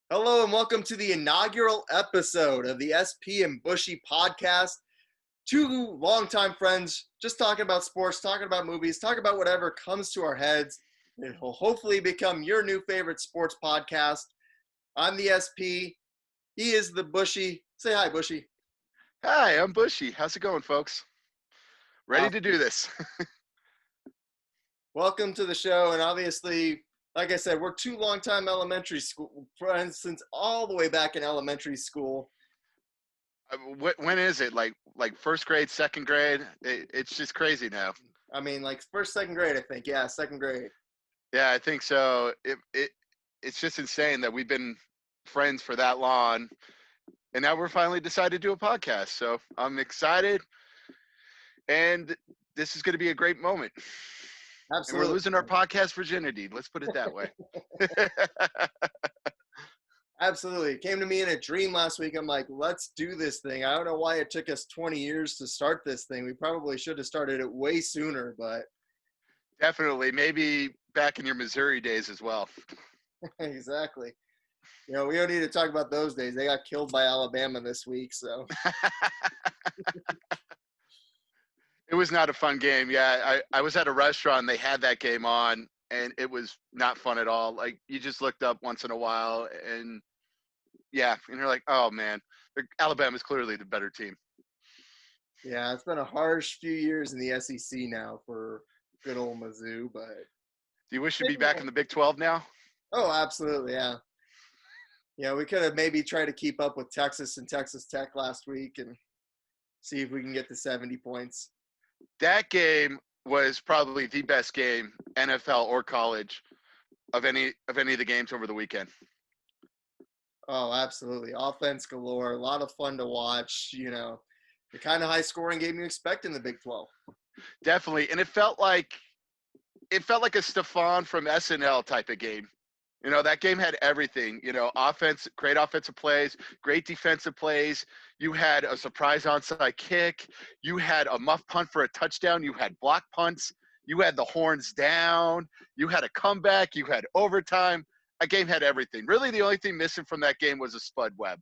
Hello and welcome to the inaugural episode of the SP and Bushy podcast. Two longtime friends just talking about sports, talking about movies, talking about whatever comes to our heads. It will hopefully become your new favorite sports podcast. I'm the SP. He is the Bushy. Say hi, Bushy. Hi, I'm Bushy. How's it going, folks? Ready to do this. Welcome to the show. And obviously, like I said, we're two longtime elementary school friends since all the way back in elementary school. When is it? Like first grade, second grade? It's just crazy now. I mean, like first, second grade, I think. Yeah, second grade. Yeah, I think so. It's just insane that we've been friends for that long, and now we're finally decided to do a podcast. So I'm excited, and this is going to be a great moment. And we're Absolutely. losing our podcast virginity. Let's put it that way. Absolutely. It came to me in a dream last week. I'm like, let's do this thing. I don't know why it took us 20 years to start this thing. We probably should have started it way sooner, but Definitely. Maybe back in your Missouri days as well. exactly. You know, we don't need to talk about those days. They got killed by Alabama this week, so. It was not a fun game. Yeah, I was at a restaurant. They had that game on, and it was not fun at all. Like, you just looked up once in a while, and yeah, and you're like, oh, man, Alabama's clearly the better team. Yeah, it's been a harsh few years in the SEC now for good old Mizzou, but. Do you wish to be back in the Big 12 now? Oh, absolutely, yeah. Yeah, we could have maybe tried to keep up with Texas and Texas Tech last week and see if we can get to 70 points. That game was probably the best game, NFL or college, of any of the games over the weekend. Oh, absolutely. Offense galore. A lot of fun to watch. You know, the kind of high scoring game you expect in the Big 12. Definitely, and it felt like a Stephon from SNL type of game. You know, that game had everything. You know, offense, great offensive plays, great defensive plays. You had a surprise onside kick. You had a muff punt for a touchdown. You had block punts. You had the horns down. You had a comeback. You had overtime. That game had everything. Really, the only thing missing from that game was a spud web.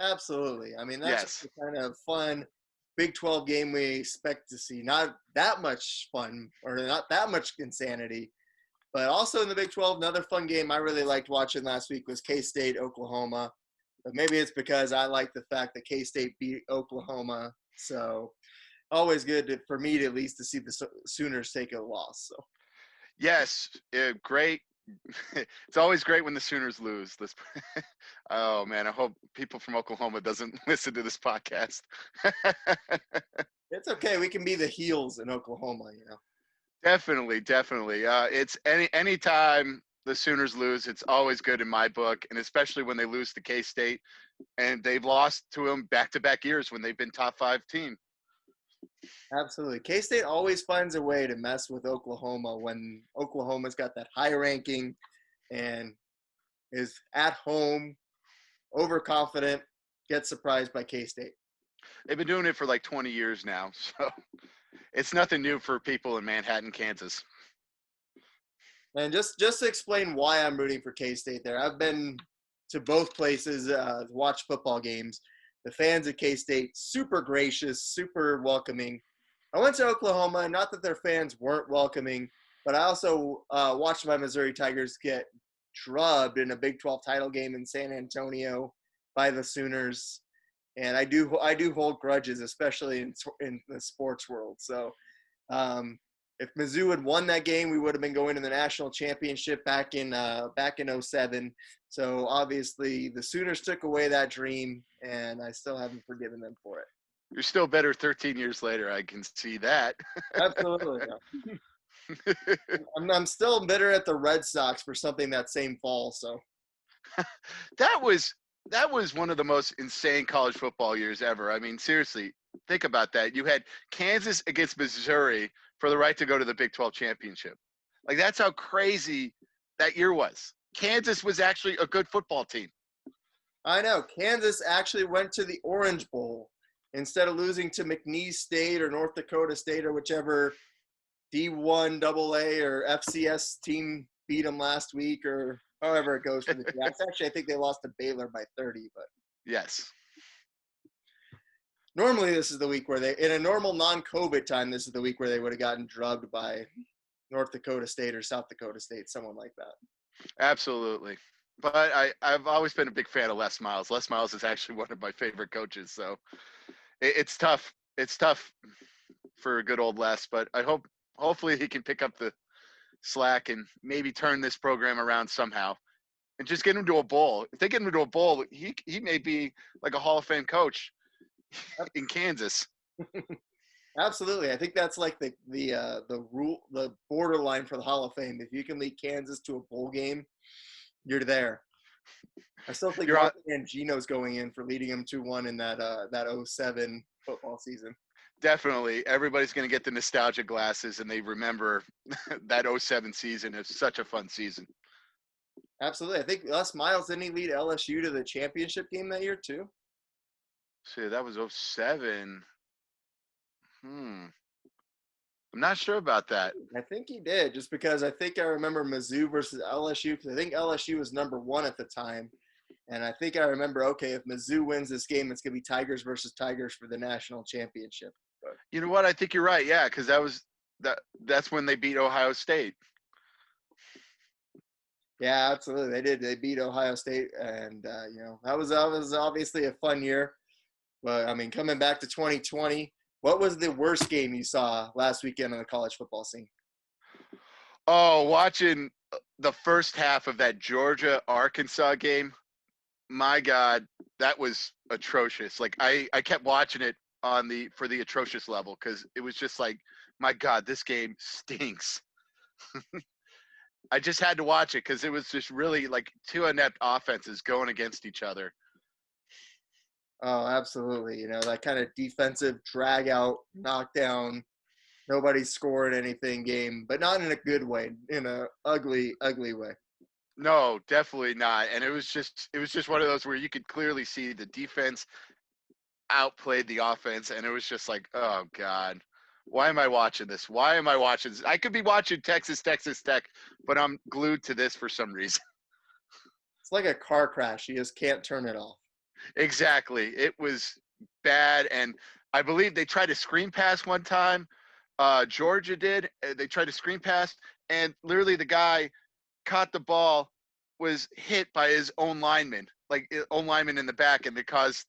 Absolutely. I mean, that's Yes. the kind of fun Big 12 game we expect to see. Not that much fun or not that much insanity. But also in the Big 12, another fun game I really liked watching last week was K-State, Oklahoma. But maybe it's because I like the fact that K-State beat Oklahoma. So always good for me to at least to see the Sooners take a loss. So. Yes, great. It's always great when the Sooners lose. Oh man, I hope people from Oklahoma doesn't listen to this podcast. It's okay. We can be the heels in Oklahoma, you know. Definitely. It's any time the Sooners lose, it's always good in my book, and especially when they lose to K-State, and they've lost to them back-to-back years when they've been top 5 team. Absolutely. K-State always finds a way to mess with Oklahoma when Oklahoma's got that high ranking and is at home, overconfident, gets surprised by K-State. They've been doing it for like 20 years now, so it's nothing new for people in Manhattan, Kansas. And just to explain why I'm rooting for K-State there, I've been to both places to watch football games. The fans at K-State, super gracious, super welcoming. I went to Oklahoma, not that their fans weren't welcoming, but I also watched my Missouri Tigers get drubbed in a Big 12 title game in San Antonio by the Sooners. And I do hold grudges, especially in the sports world. So if Mizzou had won that game, we would have been going to the national championship back in 07. So obviously the Sooners took away that dream, and I still haven't forgiven them for it. You're still better 13 years later. I can see that. Absolutely. I'm still bitter at the Red Sox for something that same fall. So that was one of the most insane college football years ever. I mean, seriously, think about that. You had Kansas against Missouri for the right to go to the Big 12 championship. Like, that's how crazy that year was. Kansas was actually a good football team. I know. Kansas actually went to the Orange Bowl instead of losing to McNeese State or North Dakota State or whichever D1 AA or FCS team beat them last week or however it goes for the Jacks. Actually, I think they lost to Baylor by 30, but Yes. normally this is the week where in a normal non-COVID time, this is the week where they would have gotten drubbed by North Dakota State or South Dakota State, someone like that. Absolutely. But I've always been a big fan of Les Miles. Les Miles is actually one of my favorite coaches. So it's tough. It's tough for a good old Les, but hopefully he can pick up the slack and maybe turn this program around somehow and just get him to a bowl. If they get him to a bowl, he may be like a Hall of Fame coach in Kansas. Absolutely. I think that's like the borderline for the Hall of Fame. If you can lead Kansas to a bowl game, you're there. I still think Mark Mangino's going in for leading him 2-1 in that 07 football season. Definitely. Everybody's going to get the nostalgia glasses and they remember that 07 season as such a fun season. Absolutely. I think Les Miles, didn't he lead LSU to the championship game that year too? See, that was 07. I'm not sure about that. I think he did, just because I think I remember Mizzou versus LSU, because I think LSU was number 1 at the time. And I think I remember, okay, if Mizzou wins this game, it's going to be Tigers versus Tigers for the national championship. But, you know what? I think you're right. Yeah, because that's when they beat Ohio State. Yeah, absolutely. They did. They beat Ohio State. And, that was obviously a fun year. But, I mean, coming back to 2020, what was the worst game you saw last weekend on the college football scene? Oh, watching the first half of that Georgia-Arkansas game. My God, that was atrocious. Like I kept watching it for the atrocious level because it was just like, my God, this game stinks. I just had to watch it because it was just really like two inept offenses going against each other. Oh, absolutely. That kind of defensive drag out, knockdown, nobody's scoring anything game, but not in a good way, in a ugly, ugly way. No, definitely not. And it was just one of those where you could clearly see the defense outplayed the offense, and it was just like, oh God, why am I watching this? Why am I watching this? I could be watching Texas Tech, but I'm glued to this for some reason. It's like a car crash. You just can't turn it off. Exactly. It was bad, and I believe they tried to screen pass one time. Georgia did. They tried to screen pass, and literally the guy caught the ball, was hit by his own lineman in the back, and it caused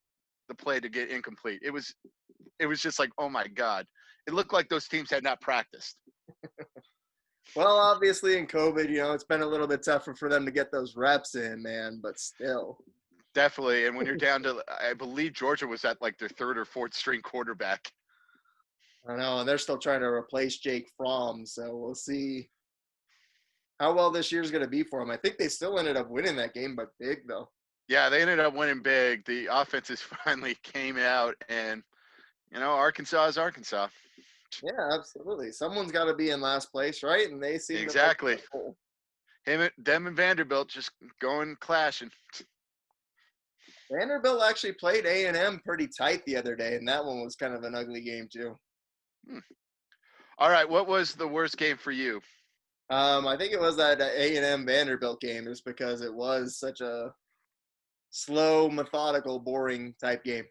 the play to get incomplete. It was just like, oh my God. It looked like those teams had not practiced. Well, obviously in COVID, it's been a little bit tougher for them to get those reps in, man, but still. Definitely. And when you're down to, I believe Georgia was at like their third or fourth string quarterback. I know, and they're still trying to replace Jake Fromm, so we'll see how well this year's going to be for them. I think they still ended up winning that game, but big, though. Yeah, they ended up winning big. The offenses finally came out, and, Arkansas is Arkansas. Yeah, absolutely. Someone's got to be in last place, right? And they seem exactly. Them and Vanderbilt just going clashing. Vanderbilt actually played A&M pretty tight the other day, and that one was kind of an ugly game too. All right, what was the worst game for you? I think it was that A&M Vanderbilt game, just because it was such a slow, methodical, boring type game.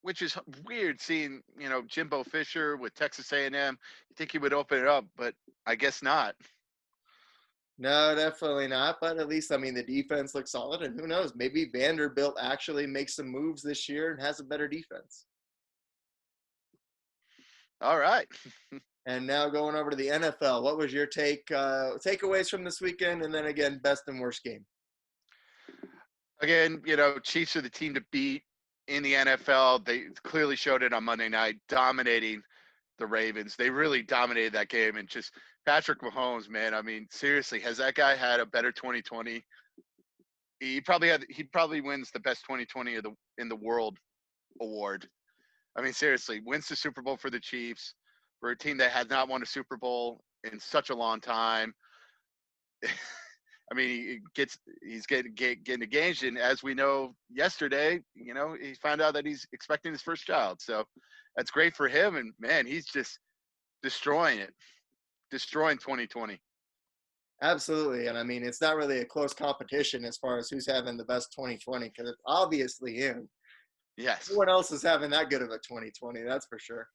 Which is weird seeing, Jimbo Fisher with Texas A&M. You think he would open it up, but I guess not. No, definitely not. But at least, the defense looks solid. And who knows, maybe Vanderbilt actually makes some moves this year and has a better defense. All right. And now going over to the NFL, what was your takeaways from this weekend? And then again, best and worst game. Again, Chiefs are the team to beat in the NFL. They clearly showed it on Monday night, dominating the Ravens. They really dominated that game. And just Patrick Mahomes, man, seriously, has that guy had a better 2020? He probably wins the best 2020 in the world award. Seriously, wins the Super Bowl for the Chiefs, for a team that has not won a Super Bowl in such a long time. He's getting engaged, and as we know yesterday, he found out that he's expecting his first child. So that's great for him, and man, he's just destroying 2020. Absolutely. And I mean, it's not really a close competition as far as who's having the best 2020 because it's obviously him. No Yes. one else is having that good of a 2020, that's for sure.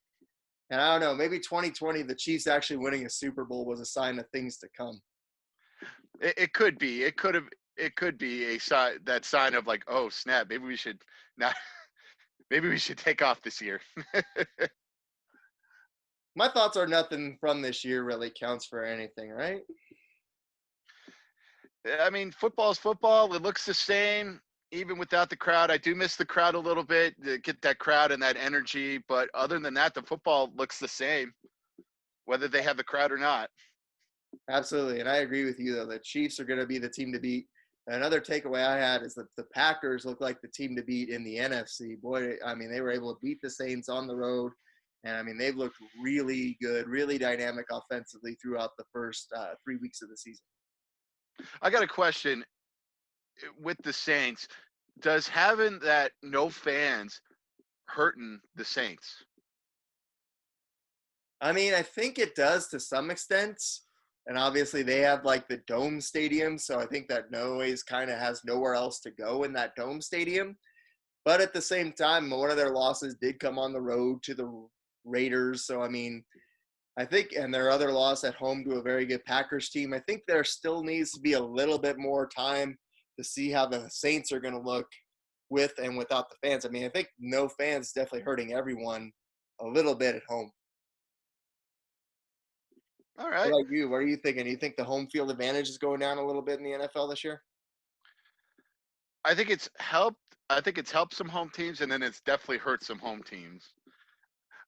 And I don't know, maybe 2020, the Chiefs actually winning a Super Bowl was a sign of things to come. It could be. It could have. It could be a sign, that sign of like, oh snap, maybe we should not. Maybe we should take off this year. My thoughts are nothing from this year really counts for anything, right? I mean, football's football. It looks the same even without the crowd. I do miss the crowd a little bit to get that crowd and that energy. But other than that, the football looks the same, whether they have the crowd or not. Absolutely. And I agree with you, though. The Chiefs are going to be the team to beat. Another takeaway I had is that the Packers look like the team to beat in the NFC. Boy, I mean, they were able to beat the Saints on the road. And I mean, they've looked really good, really dynamic offensively throughout the first 3 weeks of the season. I got a question with the Saints. Does having that no fans hurting the Saints? I mean, I think it does to some extent. And obviously, they have like the dome stadium. So I think that noise kind of has nowhere else to go in that dome stadium. But at the same time, one of their losses did come on the road to the Raiders. So, I mean, I think, and their other loss at home to a very good Packers team, I think there still needs to be a little bit more time to see how the Saints are going to look with and without the fans. I mean, I think no fans is definitely hurting everyone a little bit at home. All What right. about you? What are you thinking? Do you think the home field advantage is going down a little bit in the NFL this year? I think it's helped. I think it's helped some home teams, and then it's definitely hurt some home teams.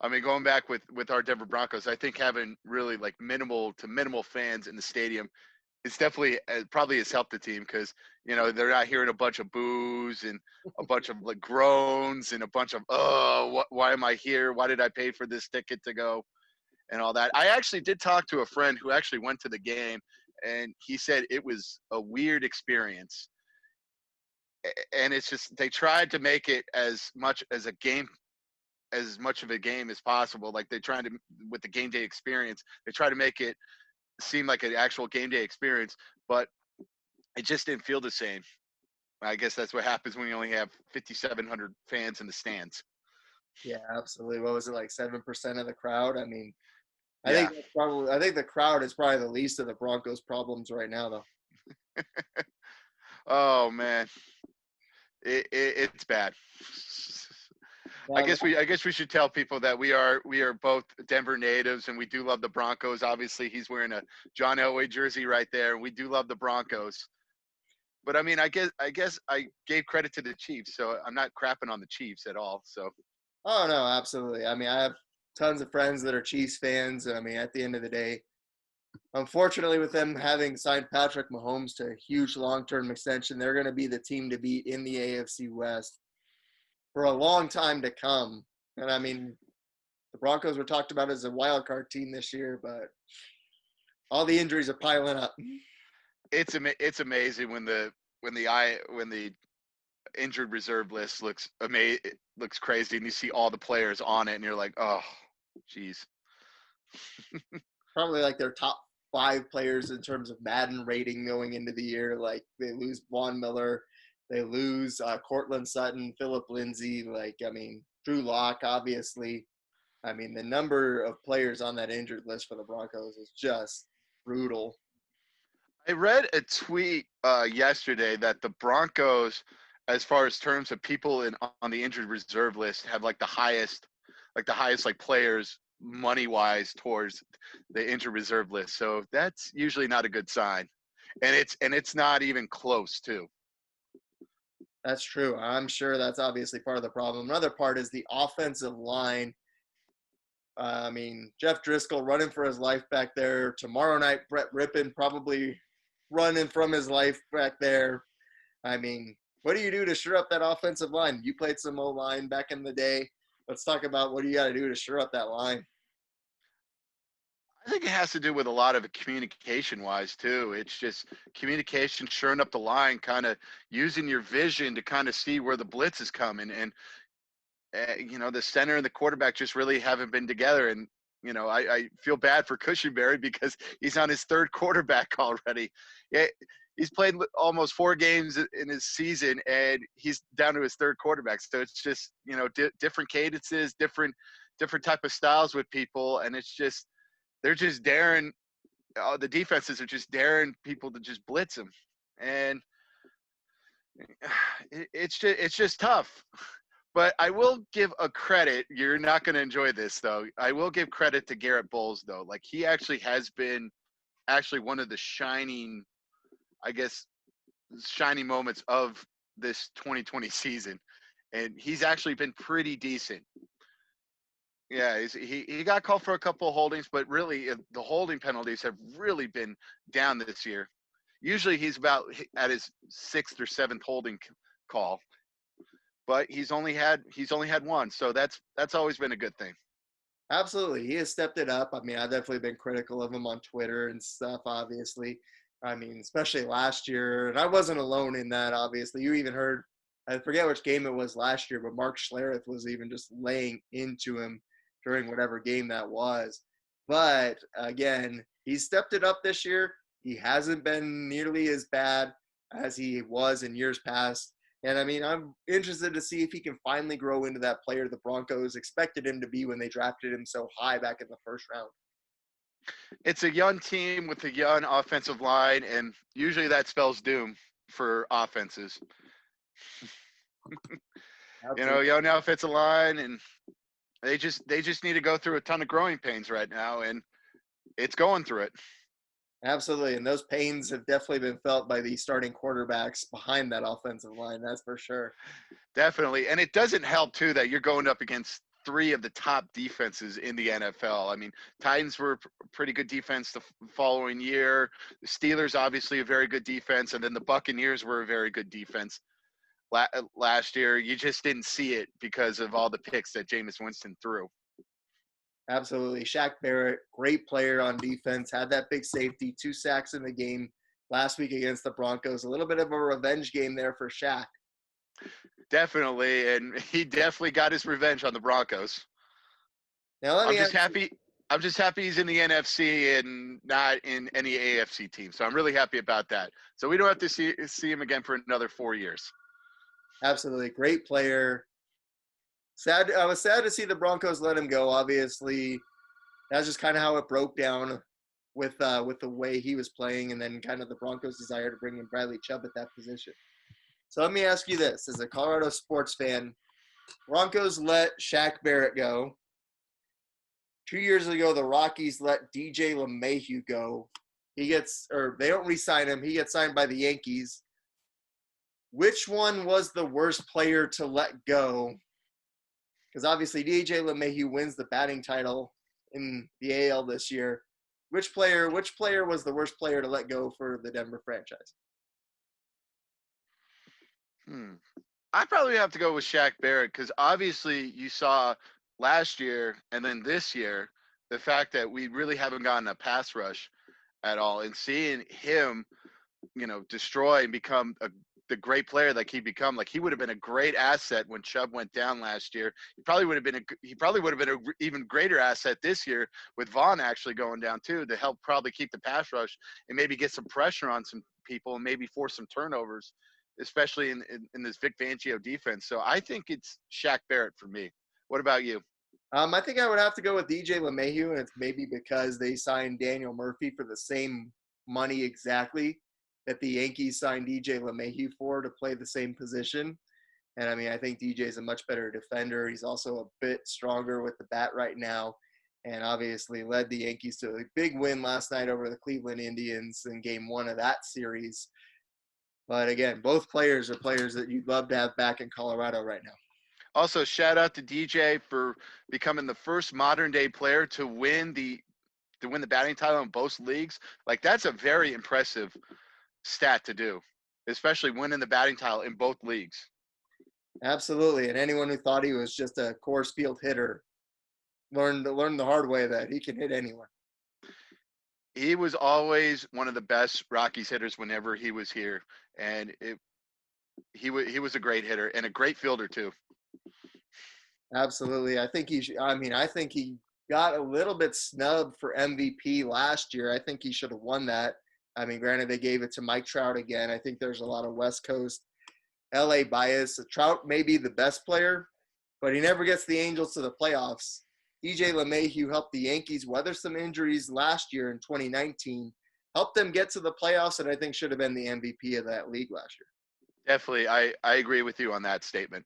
I mean, going back with our Denver Broncos, I think having really like minimal to minimal fans in the stadium, it's definitely probably has helped the team because they're not hearing a bunch of boos and a bunch of like groans and a bunch of why am I here? Why did I pay for this ticket to go and all that? I actually did talk to a friend who actually went to the game, and he said it was a weird experience. And it's just they tried to make it as much as a game as much of a game as possible. Like they tried to with the game day experience, they try to make it seem like an actual game day experience, but it just didn't feel the same. I guess that's what happens when you only have 5,700 fans in the stands. Yeah, absolutely. What was it, like 7% of the crowd? I mean, Yeah. I think the crowd is probably the least of the Broncos' problems right now, though. Oh man, it's bad. Now, I guess we should tell people that we are both Denver natives and we do love the Broncos. Obviously, he's wearing a John Elway jersey right there, and we do love the Broncos. But I mean, I guess I gave credit to the Chiefs, so I'm not crapping on the Chiefs at all. So oh no, absolutely. I mean, I have tons of friends that are Chiefs fans, and I mean, at the end of the day, unfortunately, with them having signed Patrick Mahomes to a huge long-term extension, they're going to be the team to beat in the AFC West for a long time to come. And I mean, the Broncos were talked about as a wild card team this year, but all the injuries are piling up. it's amazing when the injured reserve list looks crazy, and you see all the players on it, and you're like, oh, geez. Probably like their top five players in terms of Madden rating going into the year. Like they lose Von Miller, they lose Cortland Sutton, Philip Lindsay. Like I mean, Drew Lock, obviously. I mean, the number of players on that injured list for the Broncos is just brutal. I read a tweet yesterday that the Broncos, as far as terms of people on the injured reserve list, have like the highest like players money wise towards the injured reserve list. So that's usually not a good sign, and it's not even close too. That's true. I'm sure that's obviously part of the problem. Another part is the offensive line. I mean, Jeff Driscoll running for his life back there. Tomorrow night, Brett Rippon probably running from his life back there. I mean, what do you do to shore up that offensive line? You played some O-line back in the day. Let's talk about what do you got to do to shore up that line. I think it has to do with a lot of it communication wise too. It's just communication, shoring up the line, kind of using your vision to kind of see where the blitz is coming. And the center and the quarterback just really haven't been together. And I feel bad for Cushenberry because he's on his third quarterback already. Yeah, he's played almost 4 games in his season, and he's down to his third quarterback. So it's just, different cadences, different type of styles with people, and it's just they're just daring. The defenses are just daring people to just blitz them, and it's just tough. But I will give a credit. You're not going to enjoy this, though. I will give credit to Garrett Bowles, though. Like, he actually has been one of the shining, I guess, shining moments of this 2020 season. And he's actually been pretty decent. Yeah, he got called for a couple of holdings, but really the holding penalties have really been down this year. Usually he's about at his 6th or 7th holding call, but he's only had one, so that's always been a good thing. Absolutely. He has stepped it up. I mean, I've definitely been critical of him on Twitter and stuff, obviously. I mean, especially last year. And I wasn't alone in that, obviously. You even heard, I forget which game it was last year, but Mark Schlereth was even just laying into him during whatever game that was. But again, he's stepped it up this year. He hasn't been nearly as bad as he was in years past. And I mean, I'm interested to see if he can finally grow into that player the Broncos expected him to be when they drafted him so high back in the first round. It's a young team with a young offensive line, and usually that spells doom for offenses. Young offensive line, and they just need to go through a ton of growing pains right now, and it's going through it. Absolutely, and those pains have definitely been felt by the starting quarterbacks behind that offensive line, that's for sure. Definitely, and it doesn't help, too, that you're going up against 3 of the top defenses in the NFL. I mean, Titans were a pretty good defense the following year. The Steelers, obviously, a very good defense, and then the Buccaneers were a very good defense last year. You just didn't see it because of all the picks that Jameis Winston threw. Absolutely. Shaq Barrett, great player on defense, had that big safety, 2 sacks in the game last week against the Broncos. A little bit of a revenge game there for Shaq. Definitely, and he definitely got his revenge on the Broncos. Now, I'm just happy he's in the NFC and not in any AFC team. So I'm really happy about that. So we don't have to see him again for another 4 years. Absolutely. Great player. I was sad to see the Broncos let him go, obviously. That's just kind of how it broke down with the way he was playing, and then kind of the Broncos' desire to bring in Bradley Chubb at that position. So let me ask you this. As a Colorado sports fan, Broncos let Shaq Barrett go. 2 years ago, the Rockies let DJ LeMahieu go. They don't re-sign him. He gets signed by the Yankees. Which one was the worst player to let go? Because obviously DJ LeMahieu wins the batting title in the AL this year. Which player was the worst player to let go for the Denver franchise? I'd probably have to go with Shaq Barrett because obviously you saw last year and then this year the fact that we really haven't gotten a pass rush at all, and seeing him, destroy and become the great player like he become. Like, he would have been a great asset when Chubb went down last year. He probably would have been an even greater asset this year with Vaughn actually going down too, to help probably keep the pass rush and maybe get some pressure on some people and maybe force some turnovers, especially in this Vic Fangio defense. So I think it's Shaq Barrett for me. What about you? I think I would have to go with DJ LeMahieu, and it's maybe because they signed Daniel Murphy for the same money exactly that the Yankees signed DJ LeMahieu for to play the same position. And I mean, I think DJ is a much better defender. He's also a bit stronger with the bat right now, and obviously led the Yankees to a big win last night over the Cleveland Indians in game 1 of that series. But again, both players are players that you'd love to have back in Colorado right now. Also, shout out to DJ for becoming the first modern day player to win the batting title in both leagues. Like, that's a very impressive stat to do, especially winning the batting title in both leagues. Absolutely. And anyone who thought he was just a Coors Field hitter learned the hard way that he can hit anyone. He was always one of the best Rockies hitters whenever he was here, and he was a great hitter and a great fielder too. Absolutely. I think he got a little bit snubbed for MVP last year. I think he should have won that. I mean, granted, they gave it to Mike Trout again. I think there's a lot of West Coast LA bias. Trout may be the best player, but he never gets the Angels to the playoffs. DJ LeMahieu helped the Yankees weather some injuries last year in 2019, helped them get to the playoffs, and I think should have been the MVP of that league last year. Definitely. I agree with you on that statement.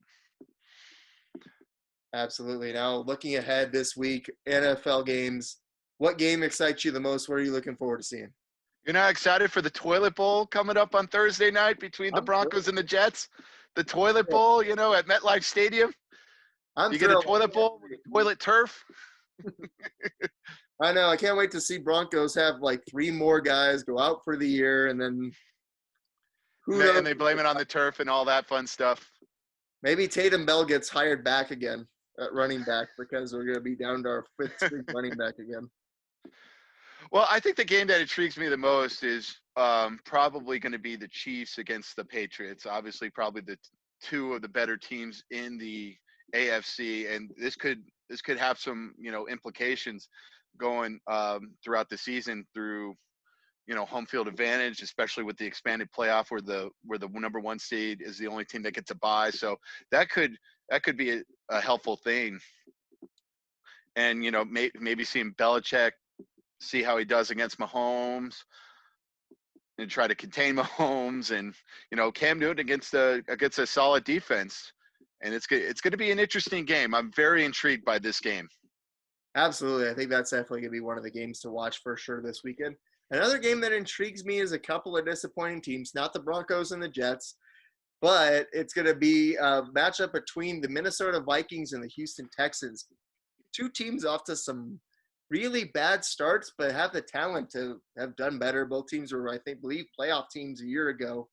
Absolutely. Now, looking ahead this week, NFL games, what game excites you the most? What are you looking forward to seeing? You're not excited for the Toilet Bowl coming up on Thursday night between the Broncos and the Jets? The Toilet Bowl, at MetLife Stadium? You get a toilet bowl with a toilet turf? I know. I can't wait to see Broncos have like 3 more guys go out for the year, and then and they blame it on the turf and all that fun stuff. Maybe Tatum Bell gets hired back again at running back because we're going to be down to our 5th string running back again. Well, I think the game that intrigues me the most is probably going to be the Chiefs against the Patriots. Obviously, probably the 2 of the better teams in the AFC, and this could have some implications going throughout the season through home field advantage, especially with the expanded playoff where the number 1 seed is the only team that gets a bye. So that could be a helpful thing. And maybe seeing Belichick, see how he does against Mahomes and try to contain Mahomes, and Cam Newton against a solid defense. And it's going to be an interesting game. I'm very intrigued by this game. Absolutely. I think that's definitely going to be one of the games to watch for sure this weekend. Another game that intrigues me is a couple of disappointing teams, not the Broncos and the Jets, but it's going to be a matchup between the Minnesota Vikings and the Houston Texans. 2 teams off to some really bad starts, but have the talent to have done better. Both teams were, I believe, playoff teams a year ago,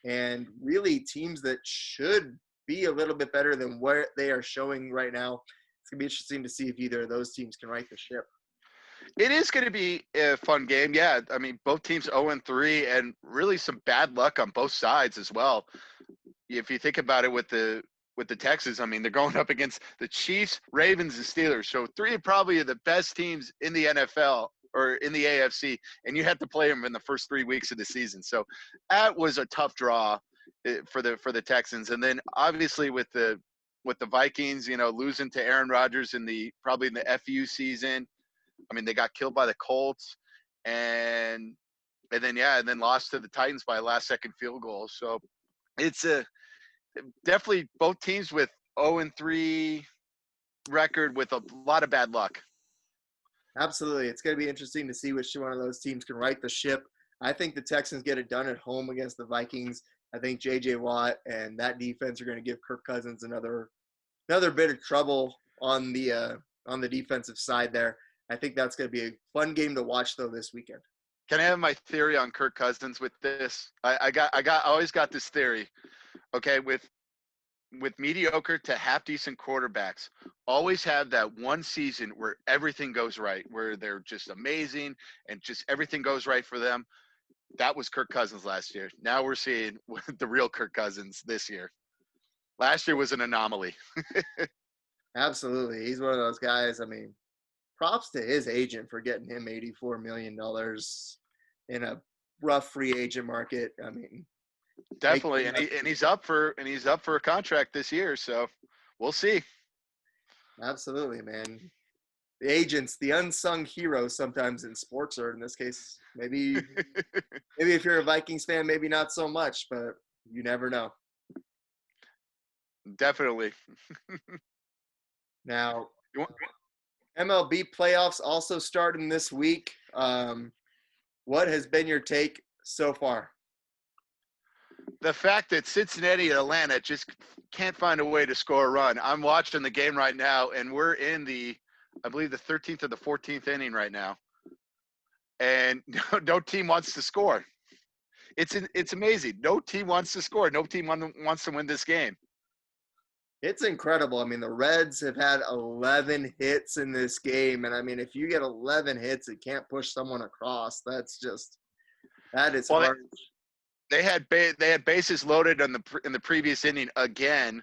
and really teams that should be a little bit better than what they are showing right now. It's going to be interesting to see if either of those teams can right the ship. It is going to be a fun game. Yeah, I mean, both teams 0-3, and really some bad luck on both sides as well. If you think about it with the Texans, I mean, they're going up against the Chiefs, Ravens, and Steelers. So 3 are probably the best teams in the NFL or in the AFC, and you had to play them in the first 3 weeks of the season. So that was a tough draw for the Texans. And then obviously with the Vikings, losing to Aaron Rodgers probably in the FU season. I mean, they got killed by the Colts, and then lost to the Titans by a last-second field goal. So it's definitely both teams with 0-3 record with a lot of bad luck. Absolutely. It's going to be interesting to see which one of those teams can right the ship. I think the Texans get it done at home against the Vikings. I think J.J. Watt and that defense are going to give Kirk Cousins another bit of trouble on the defensive side there. I think that's going to be a fun game to watch, though, this weekend. Can I have my theory on Kirk Cousins with this? I always got this theory. Okay, with mediocre to half decent quarterbacks, always have that one season where everything goes right, where they're just amazing and just everything goes right for them. That was Kirk Cousins last year. Now we're seeing the real Kirk Cousins this year. Last year was an anomaly. Absolutely. He's one of those guys. I mean, props to his agent for getting him $84 million in a rough free agent market. I mean, definitely, and he's up for a contract this year, so we'll see. Absolutely, man. The agents, the unsung heroes sometimes in sports, or in this case, maybe if you're a Vikings fan, maybe not so much, but you never know. Definitely. Now, MLB playoffs also starting this week. What has been your take so far? The fact that Cincinnati and Atlanta just can't find a way to score a run. I'm watching the game right now, and we're in I believe the 13th or the 14th inning right now, and no team wants to score. It's amazing. No team wants to score. No team wants to win this game. It's incredible. I mean, the Reds have had 11 hits in this game, and I mean, if you get 11 hits, it can't push someone across. That is hard. They had bases loaded in the previous inning again,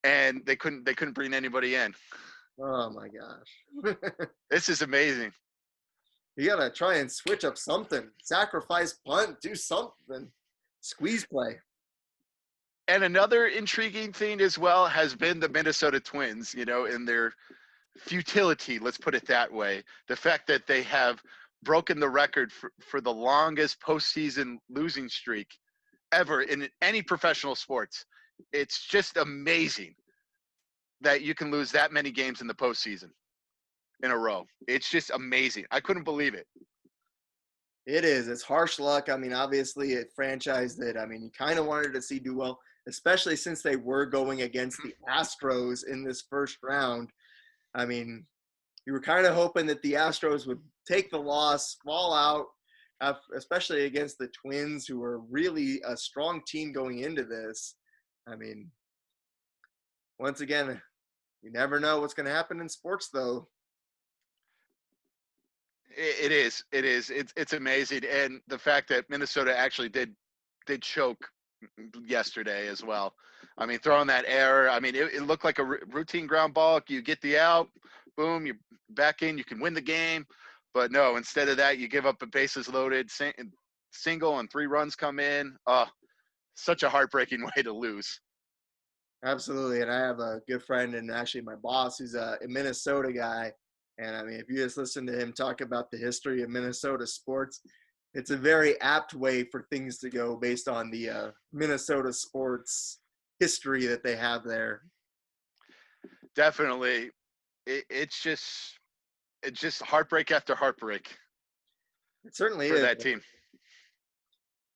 and they couldn't bring anybody in. Oh my gosh. This is amazing. You gotta try and switch up something. Sacrifice punt, do something. Squeeze play. And another intriguing thing as well has been the Minnesota Twins, in their futility, let's put it that way. The fact that they have broken the record for the longest postseason losing streak ever in any professional sports. It's just amazing that you can lose that many games in the postseason in a row. It's just amazing. I couldn't believe it. It is. It's harsh luck. I mean, obviously, a franchise that, you kind of wanted to see do well, especially since they were going against the Astros in this first round. I mean, you were kind of hoping that the Astros would take the loss, fall out, especially against the Twins, who were really a strong team going into this. I mean, once again, you never know what's going to happen in sports, though. It is. It is. It's amazing, and the fact that Minnesota actually did choke yesterday as well. I mean, throwing that error. I mean, it looked like a routine ground ball. You get the out, boom, you're back in. You can win the game, but no. Instead of that, you give up a bases loaded single and 3 runs come in. Oh, such a heartbreaking way to lose. Absolutely. And I have a good friend and actually my boss who's a Minnesota guy. And I mean, if you just listen to him talk about the history of Minnesota sports, it's a very apt way for things to go based on the Minnesota sports history that they have there. Definitely. It's just heartbreak after heartbreak It certainly for is that team.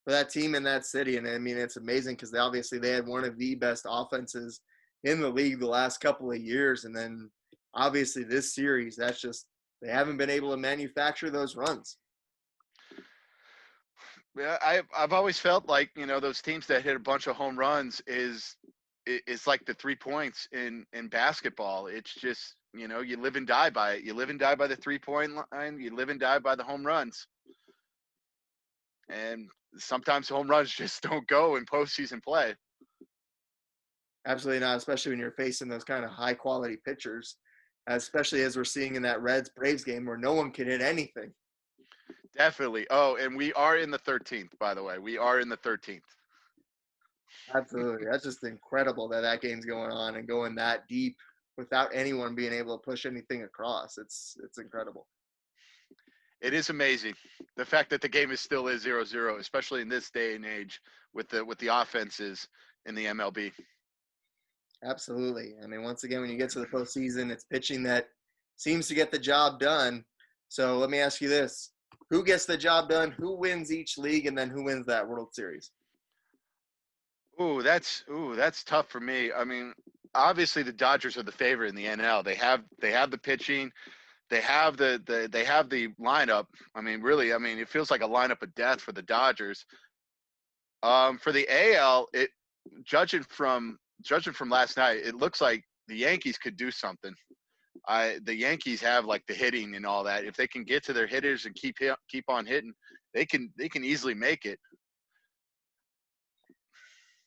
for that team in that city. And I mean, it's amazing because they had one of the best offenses in the league the last couple of years. And then obviously this series, that's just, they haven't been able to manufacture those runs. Yeah, I've always felt like those teams that hit a bunch of home runs is like the 3 points in basketball. It's just you live and die by it. You live and die by the 3-point line. You live and die by the home runs. And sometimes home runs just don't go in postseason play. Absolutely not, especially when you're facing those kind of high quality pitchers, especially as we're seeing in that Reds Braves game where no one can hit anything. Definitely. Oh, and we are in the 13th, by the way. We are in the 13th. Absolutely. That's just incredible that game's going on and going that deep without anyone being able to push anything across. It's incredible. It is amazing. The fact that the game is still 0-0, especially in this day and age with the offenses in the MLB. Absolutely. I mean, once again, when you get to the postseason, it's pitching that seems to get the job done. So let me ask you this. Who gets the job done? Who wins each league? And then who wins that World Series? That's tough for me. I mean, obviously the Dodgers are the favorite in the NL. They have the pitching, they have the lineup. I mean, really, it feels like a lineup of death for the Dodgers. For the AL, judging from last night, it looks like the Yankees could do something. The Yankees have like the hitting and all that. If they can get to their hitters and keep on hitting, they can easily make it.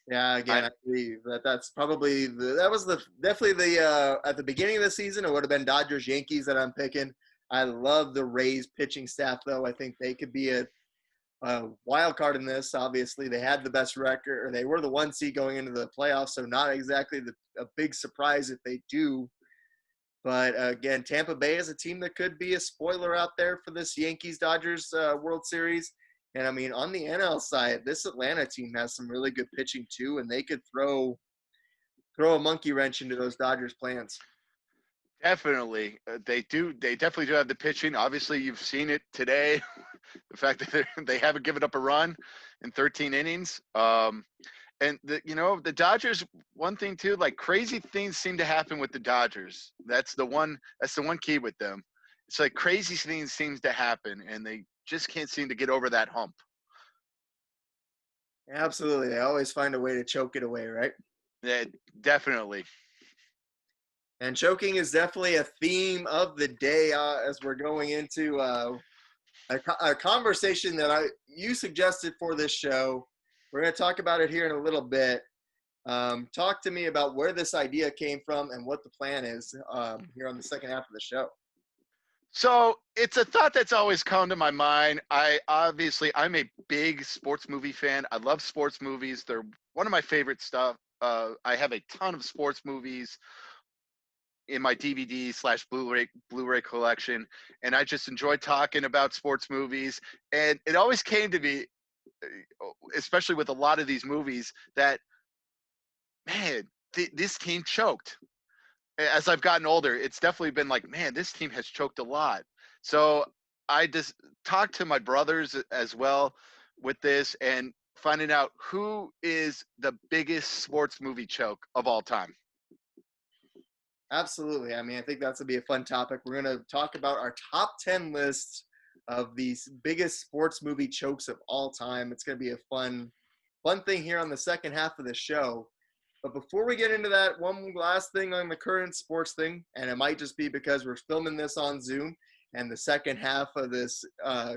Yeah, again, I believe that's probably definitely the at the beginning of the season it would have been Dodgers Yankees that I'm picking. I love the Rays pitching staff though. I think they could be a wild card in this. Obviously, they had the best record, or they were the 1 seed going into the playoffs, so not exactly a big surprise if they do. But again, Tampa Bay is a team that could be a spoiler out there for this Yankees-Dodgers World Series. And, I mean, on the NL side, this Atlanta team has some really good pitching too, and they could throw a monkey wrench into those Dodgers plans. Definitely. They definitely do have the pitching. Obviously, you've seen it today. The fact that they haven't given up a run in 13 innings. And the Dodgers, one thing too, like crazy things seem to happen with the Dodgers. That's the one key with them. It's like crazy things seems to happen and they just can't seem to get over that hump. Absolutely. They always find a way to choke it away, right? Yeah, definitely. And choking is definitely a theme of the day as we're going into a conversation that you suggested for this show. We're going to talk about it here in a little bit. Talk to me about where this idea came from and what the plan is here on the second half of the show. So it's a thought that's always come to my mind. I'm a big sports movie fan. I love sports movies. They're one of my favorite stuff. I have a ton of sports movies in my DVD slash Blu-ray collection, and I just enjoy talking about sports movies. And it always came to me, especially with a lot of these movies, that man, this team choked. As I've gotten older, it's definitely been like, man, this team has choked a lot. So I just talked to my brothers as well with this and finding out who is the biggest sports movie choke of all time. Absolutely. I mean, I think that's going to be a fun topic. We're going to talk about our top 10 lists of these biggest sports movie chokes of all time. It's going to be a fun thing here on the second half of the show. But before we get into that, one last thing on the current sports thing, and it might just be because we're filming this on Zoom, and the second half of this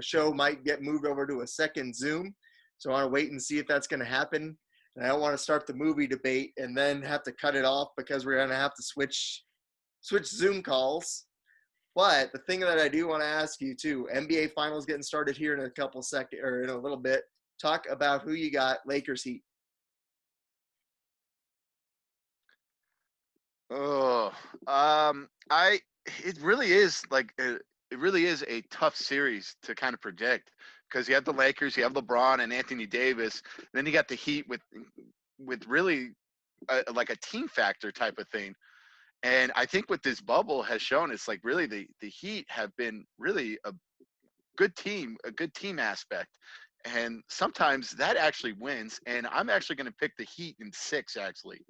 show might get moved over to a second Zoom. So I want to wait and see if that's going to happen. And I don't want to start the movie debate and then have to cut it off because we're going to have to switch Zoom calls. But the thing that I do want to ask you too, NBA Finals getting started here in a couple seconds or in a little bit. Talk about who you got, Lakers Heat. Oh, it really is it really is a tough series to kind of predict because you have the Lakers, you have LeBron and Anthony Davis, and then you got the Heat with really like a team factor type of thing. And I think what this bubble has shown, it's like really the Heat have been really a good team aspect. And sometimes that actually wins. And I'm actually going to pick the Heat in 6, actually.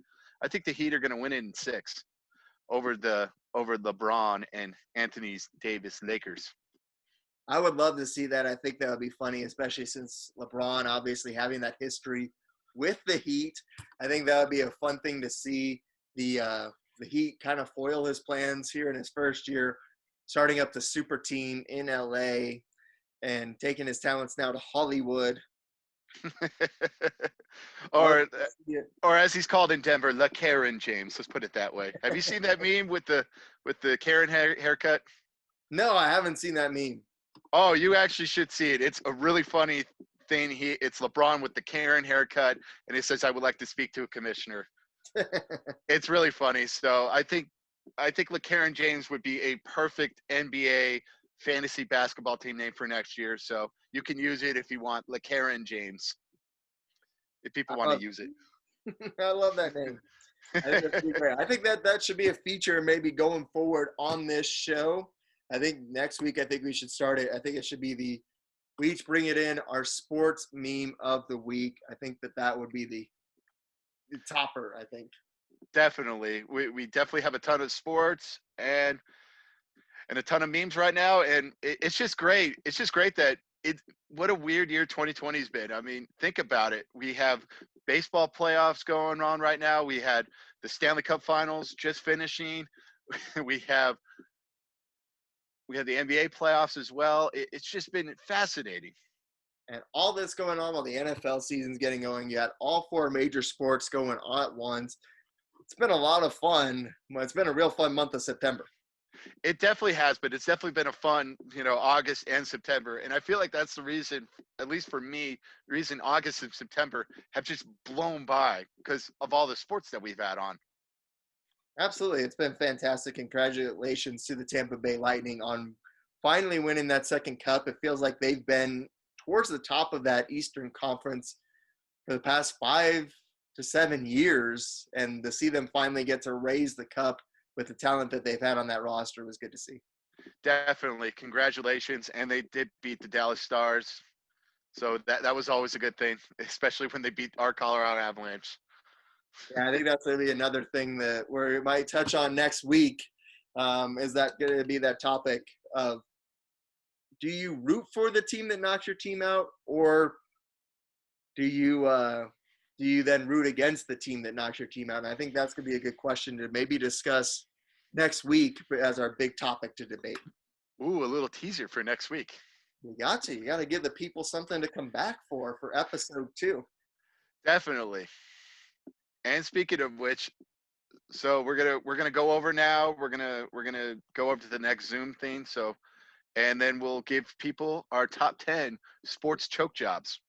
I think the Heat are going to win it in 6 over LeBron and Anthony Davis Lakers. I would love to see that. I think that would be funny, especially since LeBron obviously having that history with the Heat. I think that would be a fun thing to see the Heat kind of foil his plans here in his first year, starting up the super team in LA and taking his talents now to Hollywood. or or as he's called in Denver, La Karen James. Let's put it that way. Have you seen that meme with the Karen haircut? No, I haven't seen that meme. Oh, you actually should see it. It's a really funny thing. It's LeBron with the Karen haircut, and he says, "I would like to speak to a commissioner." It's really funny. So I think LeCarron James would be a perfect NBA fantasy basketball team name for next year. So you can use it if you want, LeCarron James, if people want to use it. I love that name. I think that's pretty great. I think that should be a feature maybe going forward on this show. I think next week, I think we should start it. I think it should be we each bring it in, our sports meme of the week. I think that would be the topper, I think. Definitely. We definitely have a ton of sports and a ton of memes right now. And it's just great. It's just great that what a weird year 2020 has been. I mean, think about it. We have baseball playoffs going on right now. We had the Stanley Cup finals just finishing. we have the NBA playoffs as well. It's just been fascinating. And all this going on while the NFL season's getting going. You had all 4 major sports going on at once. It's been a lot of fun. It's been a real fun month of September. It definitely has, but it's definitely been a fun, August and September. And I feel like that's the reason, at least for me, the reason August and September have just blown by because of all the sports that we've had on. Absolutely. It's been fantastic. Congratulations to the Tampa Bay Lightning on finally winning that second cup. It feels like they've been towards the top of that Eastern Conference for the past 5 to 7 years. And to see them finally get to raise the cup with the talent that they've had on that roster was good to see. Definitely. Congratulations. And they did beat the Dallas Stars. So that was always a good thing, especially when they beat our Colorado Avalanche. Yeah, I think that's going to be another thing that we might touch on next week. Is that going to be that topic of do you root for the team that knocks your team out, or do you then root against the team that knocks your team out? And I think that's going to be a good question to maybe discuss next week as our big topic to debate. Ooh, a little teaser for next week. You got to give the people something to come back for episode 2. Definitely. And speaking of which, so we're gonna go over now. We're gonna go over to the next Zoom thing. So, and then we'll give people our top 10 sports choke jobs.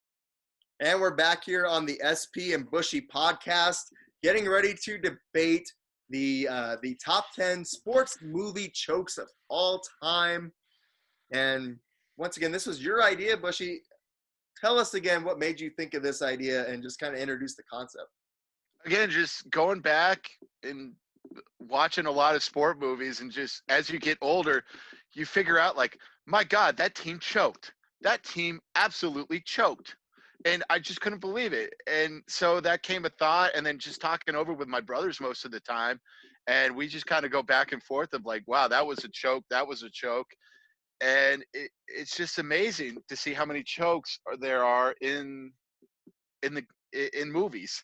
And we're back here on the SP and Bushy podcast, getting ready to debate the top 10 sports movie chokes of all time. And once again, this was your idea, Bushy. Tell us again what made you think of this idea and just kind of introduce the concept. Again, just going back and watching a lot of sport movies, and just as you get older, you figure out like, my God, that team choked. That team absolutely choked. And I just couldn't believe it. And so that came a thought, and then just talking over with my brothers most of the time. And we just kind of go back and forth of like, wow, that was a choke. That was a choke. And it's just amazing to see how many chokes there are in the in movies.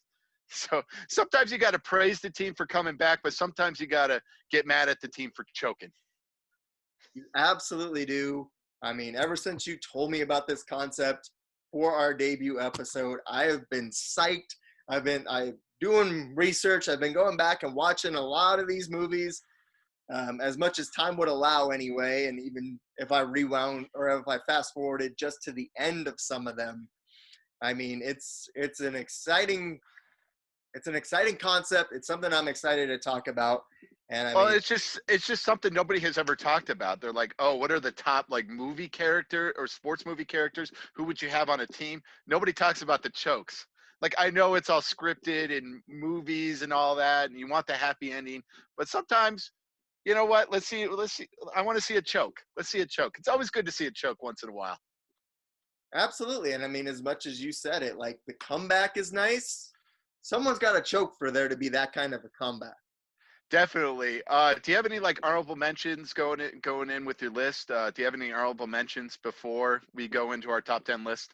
So sometimes you got to praise the team for coming back, but sometimes you got to get mad at the team for choking. You absolutely do. I mean, ever since you told me about this concept for our debut episode, I have been psyched. I'm doing research. I've been going back and watching a lot of these movies, as much as time would allow anyway. And even if I rewound or if I fast forwarded just to the end of some of them, I mean, it's an exciting concept. It's something I'm excited to talk about. And I Well, mean, it's just something nobody has ever talked about. They're like, oh, what are the top like movie character or sports movie characters? Who would you have on a team? Nobody talks about the chokes. Like, I know it's all scripted and movies and all that, and you want the happy ending, but sometimes, you know what? Let's see. I want to see a choke. Let's see a choke. It's always good to see a choke once in a while. absolutely. And I mean, as much as you said it, like the comeback is nice. Someone's got to choke for there to be that kind of a comeback. Definitely. Do you have any like honorable mentions going in with your list? Do you have any honorable mentions before we go into our top 10 list?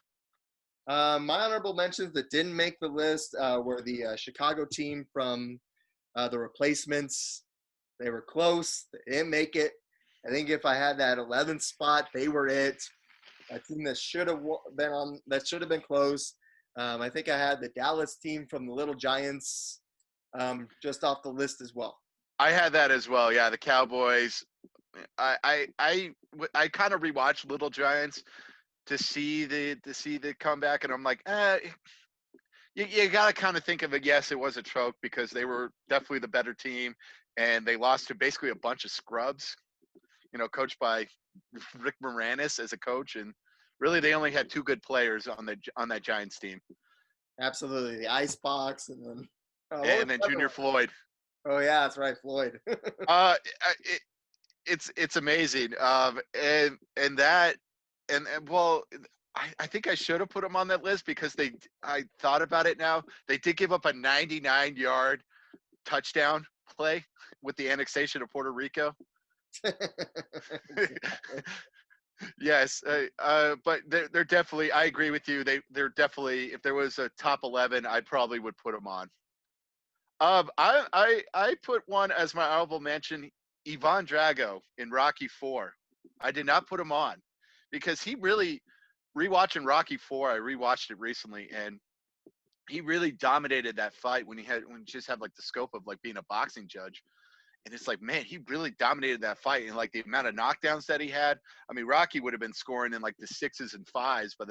My honorable mentions that didn't make the list were the Chicago team from the replacements. They were close. They didn't make it. I think if I had that 11th spot, they were it. A team that should have been close. I think I had the Dallas team from the Little Giants just off the list as well. I had that as well. Yeah, the Cowboys. I kind of rewatched Little Giants to see the comeback, and I'm like, you got to kind of think of it. Yes, it was a choke because they were definitely the better team, and they lost to basically a bunch of scrubs. Coached by Rick Moranis as a coach, and really they only had two good players on that Giants team. Absolutely, the Icebox, and then And then Junior Floyd. Oh yeah, that's right, Floyd. It's amazing. And that and well, I think I should have put them on that list because I thought about it now. They did give up a 99-yard touchdown play with the annexation of Puerto Rico. Yes, but they're definitely. I agree with you. They're definitely. If there was a top 11, I probably would put them on. I put one as my honorable mention, Ivan Drago in Rocky 4. I did not put him on because he really rewatching Rocky 4. I rewatched it recently, and he really dominated that fight when he just had like the scope of like being a boxing judge. And it's like, man, he really dominated that fight, and like the amount of knockdowns that he had. I mean, Rocky would have been scoring in like the 6s and 5s by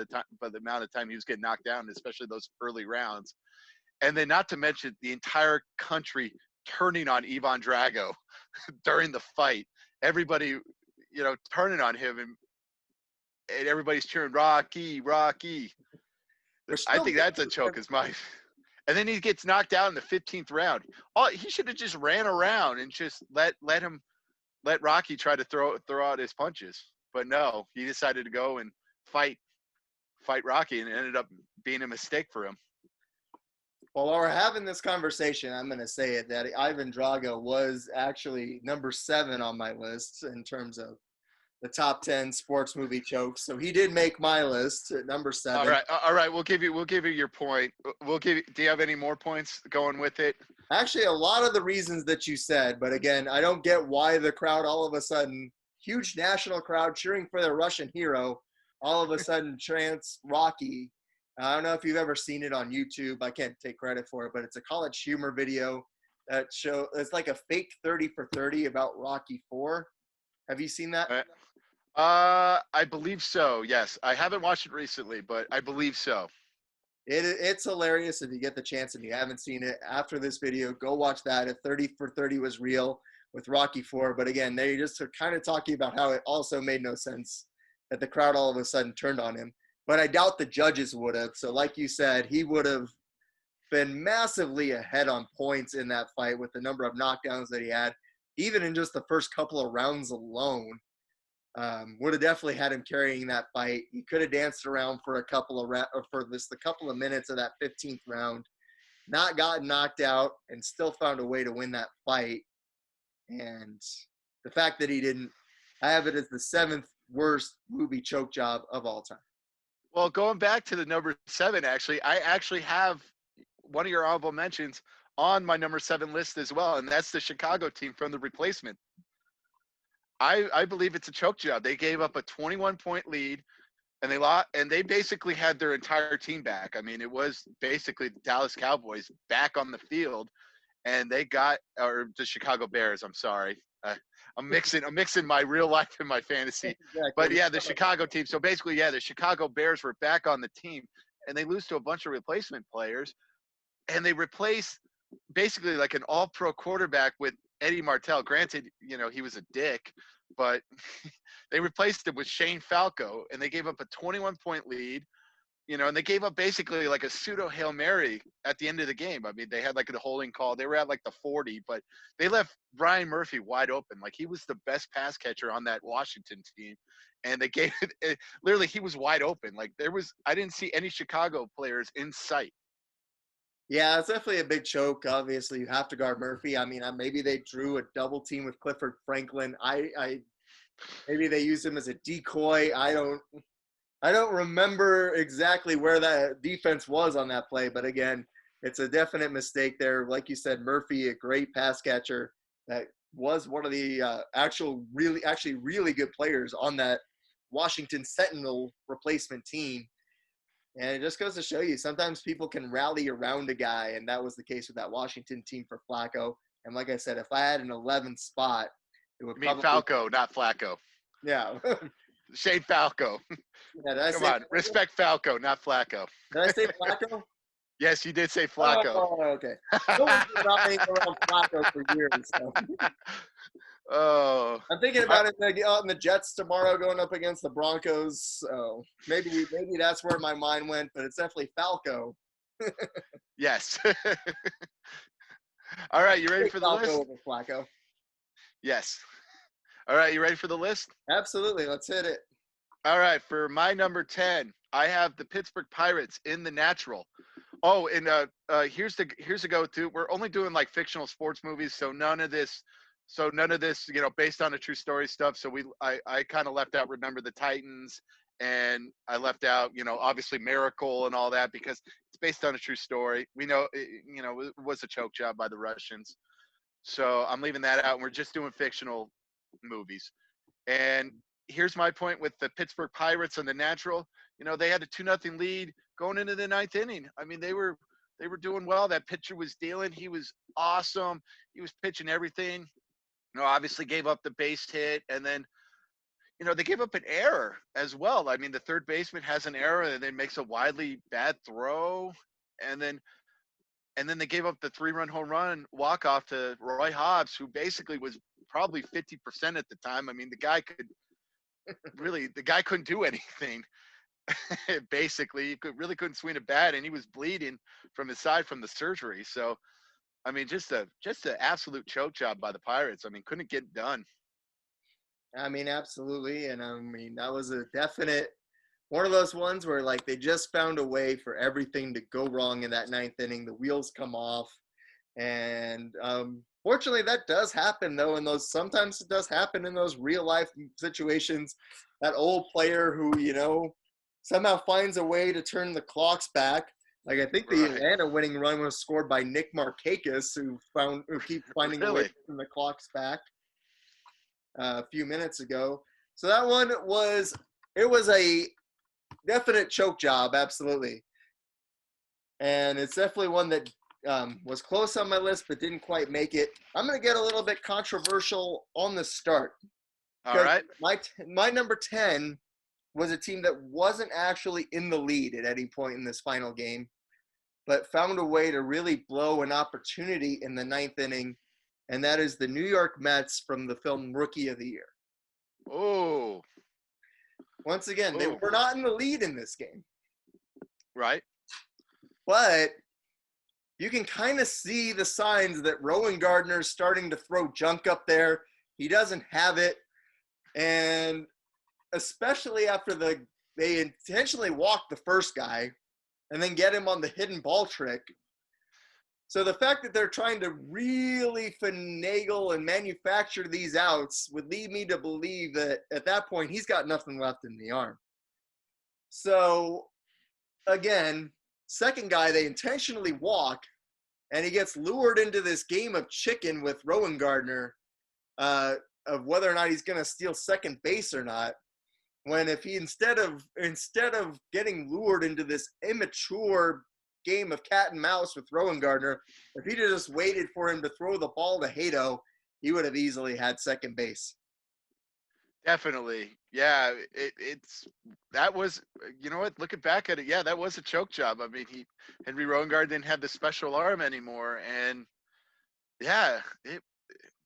the amount of time he was getting knocked down, especially those early rounds. And then not to mention the entire country turning on Ivan Drago during the fight. Everybody, turning on him, and everybody's cheering Rocky, Rocky. I think that's a choke as my. And then he gets knocked out in the 15th round. He should have just ran around and just let Rocky try to throw out his punches. But no, he decided to go and fight Rocky, and it ended up being a mistake for him. Well, while we're having this conversation, I'm going to say it that Ivan Drago was actually number 7 on my list in terms of the top 10 sports movie chokes. So he did make my list at number 7. All right. We'll give you your point. Do you have any more points going with it? Actually, a lot of the reasons that you said, but again, I don't get why the crowd all of a sudden, huge national crowd cheering for the Russian hero, all of a sudden chants Rocky. I don't know if you've ever seen it on YouTube. I can't take credit for it, but it's a College Humor video it's like a fake 30 for 30 about Rocky 4. Have you seen that? I believe so. Yes, I haven't watched it recently, but I believe so. It's hilarious if you get the chance and you haven't seen it. After this video, go watch that. If 30 for 30 was real with Rocky 4. But again, they just are kind of talking about how it also made no sense that the crowd all of a sudden turned on him. But I doubt the judges would have. So like you said, he would have been massively ahead on points in that fight with the number of knockdowns that he had, even in just the first couple of rounds alone. Would have definitely had him carrying that fight. He could have danced around for a couple of the couple of minutes of that 15th round, not gotten knocked out, and still found a way to win that fight. And the fact that he didn't, I have it as the 7th worst movie choke job of all time. Well, going back to the number 7, I actually have one of your honorable mentions on my number 7 list as well, and that's the Chicago team from The Replacement. I believe it's a choke job. They gave up a 21-point lead, and they basically had their entire team back. I mean, it was basically the Dallas Cowboys back on the field, and they got, or the Chicago Bears. I'm sorry, I'm mixing my real life and my fantasy. Exactly. But yeah, the Chicago team. So basically, yeah, the Chicago Bears were back on the team, and they lose to a bunch of replacement players, and they replace basically like an all-pro quarterback with Eddie Martell. Granted, he was a dick, but they replaced him with Shane Falco, and they gave up a 21-point lead, and they gave up basically like a pseudo Hail Mary at the end of the game. I mean, they had like a holding call. They were at like the 40, but they left Brian Murphy wide open. Like, he was the best pass catcher on that Washington team, and they gave it literally, he was wide open. Like, I didn't see any Chicago players in sight. Yeah, it's definitely a big choke. Obviously, you have to guard Murphy. I mean, maybe they drew a double team with Clifford Franklin. Maybe they used him as a decoy. I don't remember exactly where that defense was on that play, but again, it's a definite mistake there. Like you said, Murphy, a great pass catcher that was one of the really good players on that Washington Sentinel replacement team. And it just goes to show you, sometimes people can rally around a guy, and that was the case with that Washington team for Flacco. And like I said, if I had an 11th spot, it would probably Falco, not Flacco. Yeah. Shane Falco. Yeah, Come on, respect Falco, not Flacco. Did I say Flacco? Yes, you did say Flacco. Oh, okay. No one's been rallying around Flacco for years. So. Oh. I'm thinking about it on the Jets tomorrow going up against the Broncos. So maybe that's where my mind went, but it's definitely Falco. Yes. All right, you ready for the Falco list? Over Flacco. Yes. All right, you ready for the list? Absolutely. Let's hit it. All right, for my number 10, I have the Pittsburgh Pirates in The Natural. Oh, and here's the go-to. We're only doing like fictional sports movies, so none of this, based on a true story stuff. So I kind of left out Remember the Titans, and I left out, obviously Miracle and all that, because it's based on a true story. We know, it was a choke job by the Russians. So I'm leaving that out, and we're just doing fictional movies. And here's my point with the Pittsburgh Pirates and The Natural. They had a 2-0 lead going into the 9th inning. I mean, they were doing well. That pitcher was dealing. He was awesome. He was pitching everything. Obviously gave up the base hit, and then, they gave up an error as well. I mean, the third baseman has an error and then makes a widely bad throw, and then they gave up the 3-run home run walk-off to Roy Hobbs, who basically was probably 50% at the time. I mean, the guy couldn't do anything. Basically, he couldn't swing a bat, and he was bleeding from his side from the surgery. So, I mean, just an absolute choke job by the Pirates. I mean, couldn't get done. I mean, absolutely. And I mean, that was a definite one of those ones where like they just found a way for everything to go wrong in that 9th inning. The wheels come off. And fortunately, that does happen, though. Sometimes it does happen in those real life situations. That old player who, somehow finds a way to turn the clocks back. Like, I think the Atlanta winning run was scored by Nick Markakis, who keeps finding a way to turn the clocks back a few minutes ago. So that one was a definite choke job, absolutely. and it's definitely one that was close on my list but didn't quite make it. I'm going to get a little bit controversial on the start All because right. my number 10 was a team that wasn't actually in the lead at any point in this final game, but found a way to really blow an opportunity in the ninth inning, and that is the New York Mets from the film Rookie of the Year. Oh, Once again, they oh, were not in the lead in this game, right. but you can kind of see the signs that Rowan Gardner's starting to throw junk up there. He doesn't have it, and especially after they intentionally walked the first guy and then get him on the hidden ball trick. So the fact that they're trying to really finagle and manufacture these outs would lead me to believe that at that point he's got nothing left in the arm. So again, second guy they intentionally walk, and he gets lured into this game of chicken with Rowan Gardner of whether or not he's going to steal second base or not. When if he instead of getting lured into this immature game of cat and mouse with Rowan Gardner, if he'd just waited for him to throw the ball to Hato, he would have easily had second base. Definitely. Yeah, that was, you know what, looking back at it, yeah, that was a choke job. I mean, Henry Roengard didn't have the special arm anymore, and yeah,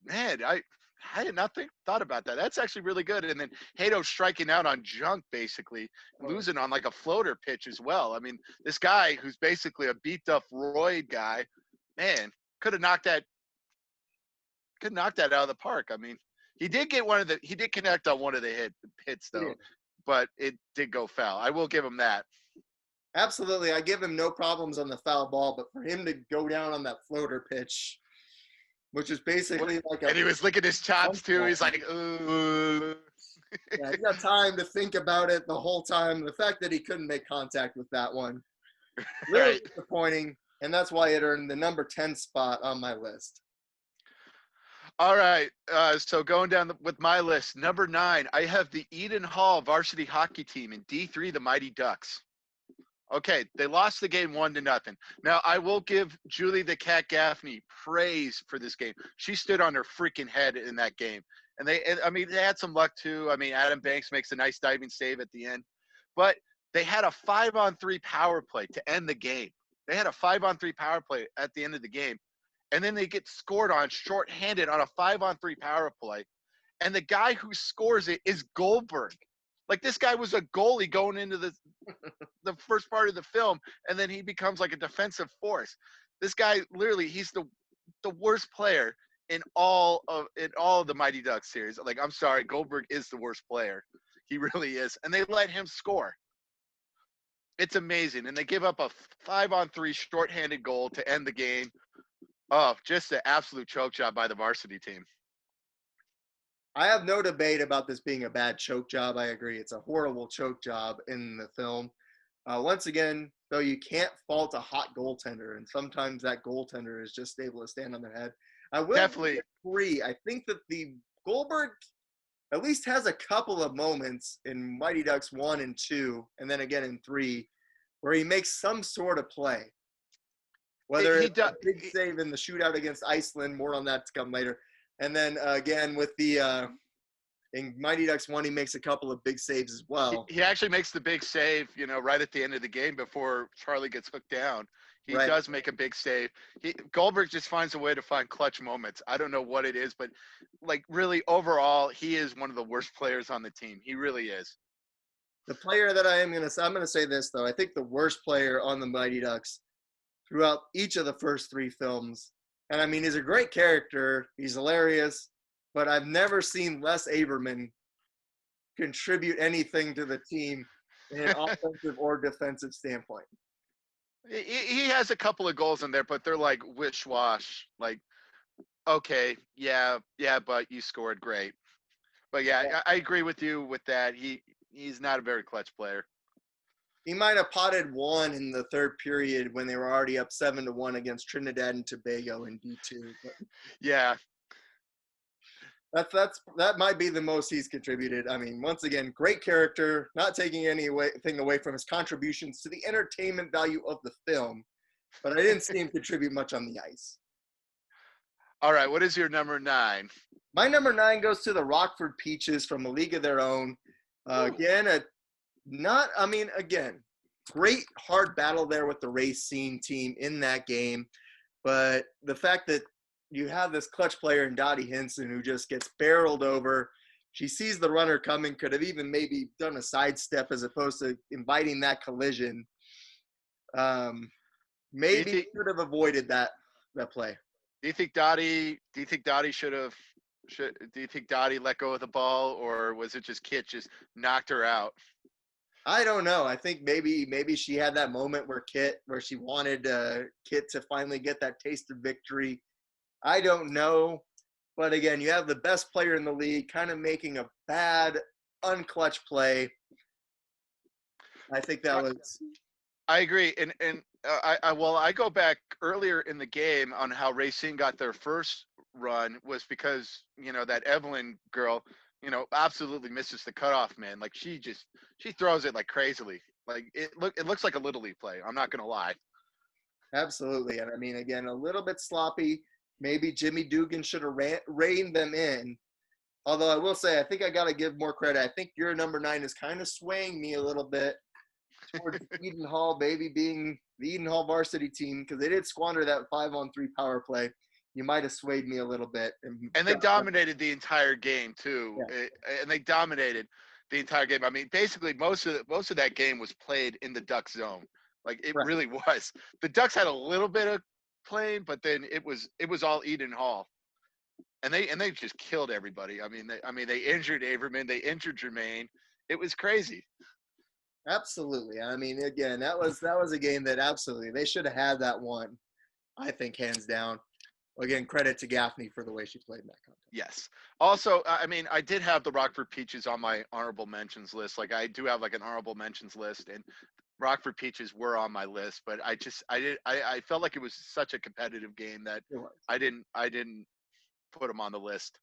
man, I had not thought about that. That's actually really good. And then Hato striking out on junk, basically losing on like a floater pitch as well. I mean, this guy who's basically a beat up roid guy, man, could have knocked that out of the park. I mean, he did connect on one of the hits though, but it did go foul. I will give him that. Absolutely. I give him no problems on the foul ball, but for him to go down on that floater pitch, which is basically like and he was licking his chops too. He's like, ooh. Yeah, he got time to think about it the whole time. The fact that he couldn't make contact with that one, really Right. disappointing, and that's why it earned the number 10 spot on my list. All right. So going down with my list, number 9, I have the Eden Hall varsity hockey team in D3, the Mighty Ducks. Okay, they lost the game 1-0. Now, I will give Julie the Cat Gaffney praise for this game. She stood on her freaking head in that game. And they had some luck too. I mean, Adam Banks makes a nice diving save at the end. But they had a 5-on-3 power play to end the game. They had a 5-on-3 power play at the end of the game. And then they get scored on shorthanded on a 5-on-3 power play. And the guy who scores it is Goldberg. Like, this guy was a goalie going into the first part of the film, and then he becomes like a defensive force. This guy, literally, he's the worst player in all of the Mighty Ducks series. Like, I'm sorry, Goldberg is the worst player. He really is. And they let him score. It's amazing. And they give up a 5-on-3 shorthanded goal to end the game. Oh, just an absolute choke job by the varsity team. I have no debate about this being a bad choke job. I agree. It's a horrible choke job in the film. Once again, though, you can't fault a hot goaltender, and sometimes that goaltender is just able to stand on their head. I will Definitely agree. I think that the Goldberg at least has a couple of moments in Mighty Ducks 1 and 2, and then again in 3, where he makes some sort of play. Whether it's a big save in the shootout against Iceland, more on that to come later. And then again with the in Mighty Ducks 1, he makes a couple of big saves as well. He actually makes the big save, right at the end of the game before Charlie gets hooked down. He Right. does make a big save. Goldberg just finds a way to find clutch moments. I don't know what it is, but like really overall, he is one of the worst players on the team. He really is. The player that I'm going to say this though. I think the worst player on the Mighty Ducks throughout each of the first 3 films. And I mean, he's a great character. He's hilarious. But I've never seen Les Aberman contribute anything to the team in an offensive or defensive standpoint. He has a couple of goals in there, but they're like wish-wash. Like, okay, yeah, but you scored, great. But yeah, I agree with you with that. He's not a very clutch player. He might have potted one in the third period when they were already up 7-1 against Trinidad and Tobago in D2. But yeah. That might be the most he's contributed. I mean, once again, great character, not taking anything away from his contributions to the entertainment value of the film. but I didn't see him contribute much on the ice. All right, what is your number 9? My number 9 goes to the Rockford Peaches from a league of their own. Again, great hard battle there with the Racine team in that game. But the fact that you have this clutch player in Dottie Hinson who just gets barreled over. She sees the runner coming, could have even maybe done a sidestep as opposed to inviting that collision. Maybe could have avoided that play. Do you think Dottie do you think Dottie let go of the ball, or was it just Kit just knocked her out? I don't know. I think maybe she had that moment where she wanted Kit to finally get that taste of victory. I don't know. But again, you have the best player in the league kind of making a bad, unclutch play. I think that was. I agree, and I go back earlier in the game on how Racine got their first run was because that Evelyn girl, absolutely misses the cutoff, man. Like she throws it like crazily. Like it looks like a little league play. I'm not gonna lie. Absolutely, and I mean again a little bit sloppy. Maybe Jimmy Dugan should have reined them in. Although I will say, I think I got to give more credit. I think your number 9 is kind of swaying me a little bit towards Eden Hall, baby, being the Eden Hall varsity team, because they did squander that 5-on-3 power play. You might have swayed me a little bit. And they dominated the entire game too. Yeah. And they dominated the entire game. I mean, basically most of that game was played in the Duck zone. Like it really was. The Ducks had a little bit of playing, but then it was all Eden Hall. And they just killed everybody. I mean they injured Averman, they injured Jermaine. It was crazy. Absolutely. I mean, again, that was a game that absolutely they should have had that one. I think hands down. Again, credit to Gaffney for the way she played in that contest. Yes. Also, I mean, I did have the Rockford Peaches on my honorable mentions list. Like I do have like an honorable mentions list, and Rockford Peaches were on my list, but I felt like it was such a competitive game that I didn't put them on the list.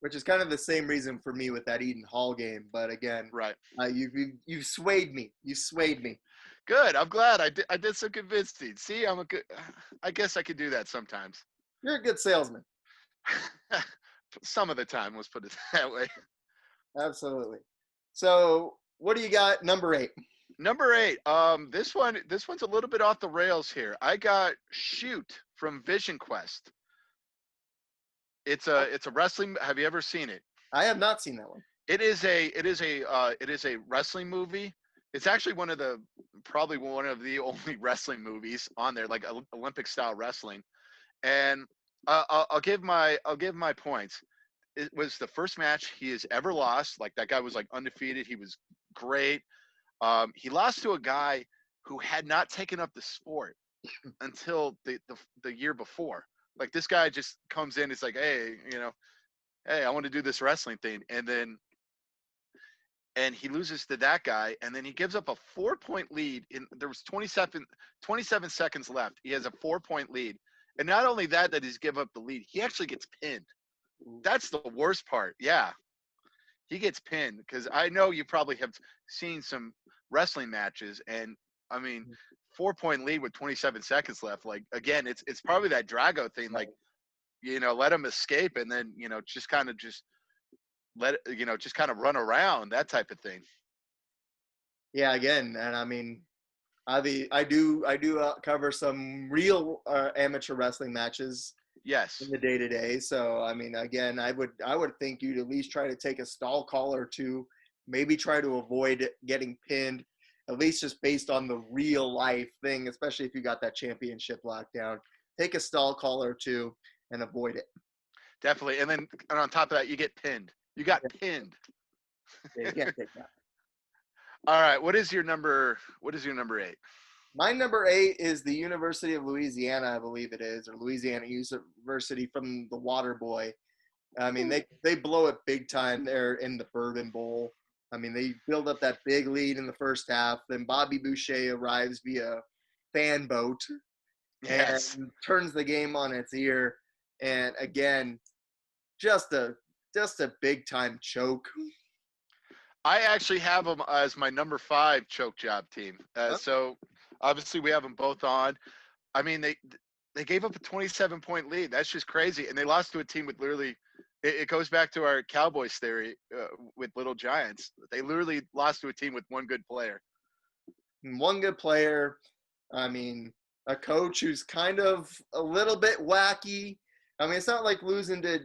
Which is kind of the same reason for me with that Eden Hall game, but again, right, you swayed me. You swayed me. Good. I'm glad I did some convincing. See, I guess I could do that sometimes. You're a good salesman. Some of the time, let's put it that way. Absolutely. So, what do you got? Number 8. Number 8. This one's a little bit off the rails here. I got Shoot from Vision Quest. It's a wrestling. Have you ever seen it? I have not seen that one. It is a wrestling movie. It's actually probably one of the only wrestling movies on there, like Olympic style wrestling. And I'll give my points. It was the first match he has ever lost. Like that guy was like undefeated. He was great. He lost to a guy who had not taken up the sport until the year before. Like this guy just comes in. It's like, hey, I want to do this wrestling thing, and he loses to that guy, and then he gives up a 4-point lead. There was 27 seconds left. He has a 4-point lead, and not only that he's give up the lead, he actually gets pinned. That's the worst part. Yeah, he gets pinned because I know you probably have seen some wrestling matches, and I mean, 4-point lead with 27 seconds left. Like again, it's probably that Drago thing. Like, let him escape, and then just kind of run around, that type of thing. Yeah, again, and I mean, I do cover some real amateur wrestling matches. Yes. In the day-to-day. So I mean, again, I would think you'd at least try to take a stall call or two, maybe try to avoid getting pinned, at least just based on the real life thing, especially if you got that championship lockdown. Take a stall call or two and avoid it. Definitely. And on top of that, you get pinned. You got pinned. Yeah, you can't take that. All right. What is your number 8? My number 8 is the University of Louisiana, I believe it is, or Louisiana University from the Water Boy. I mean, they blow it big time there in the Bourbon Bowl. I mean, they build up that big lead in the first half. Then Bobby Boucher arrives via fan boat and turns the game on its ear. And again, just a big time choke. I actually have them as my number 5 choke job team. So obviously we have them both on. I mean, they gave up a 27-point lead. That's just crazy. And they lost to a team with literally, it goes back to our Cowboys theory with Little Giants. They literally lost to a team with one good player. One good player. I mean, a coach who's kind of a little bit wacky. I mean, it's not like losing to,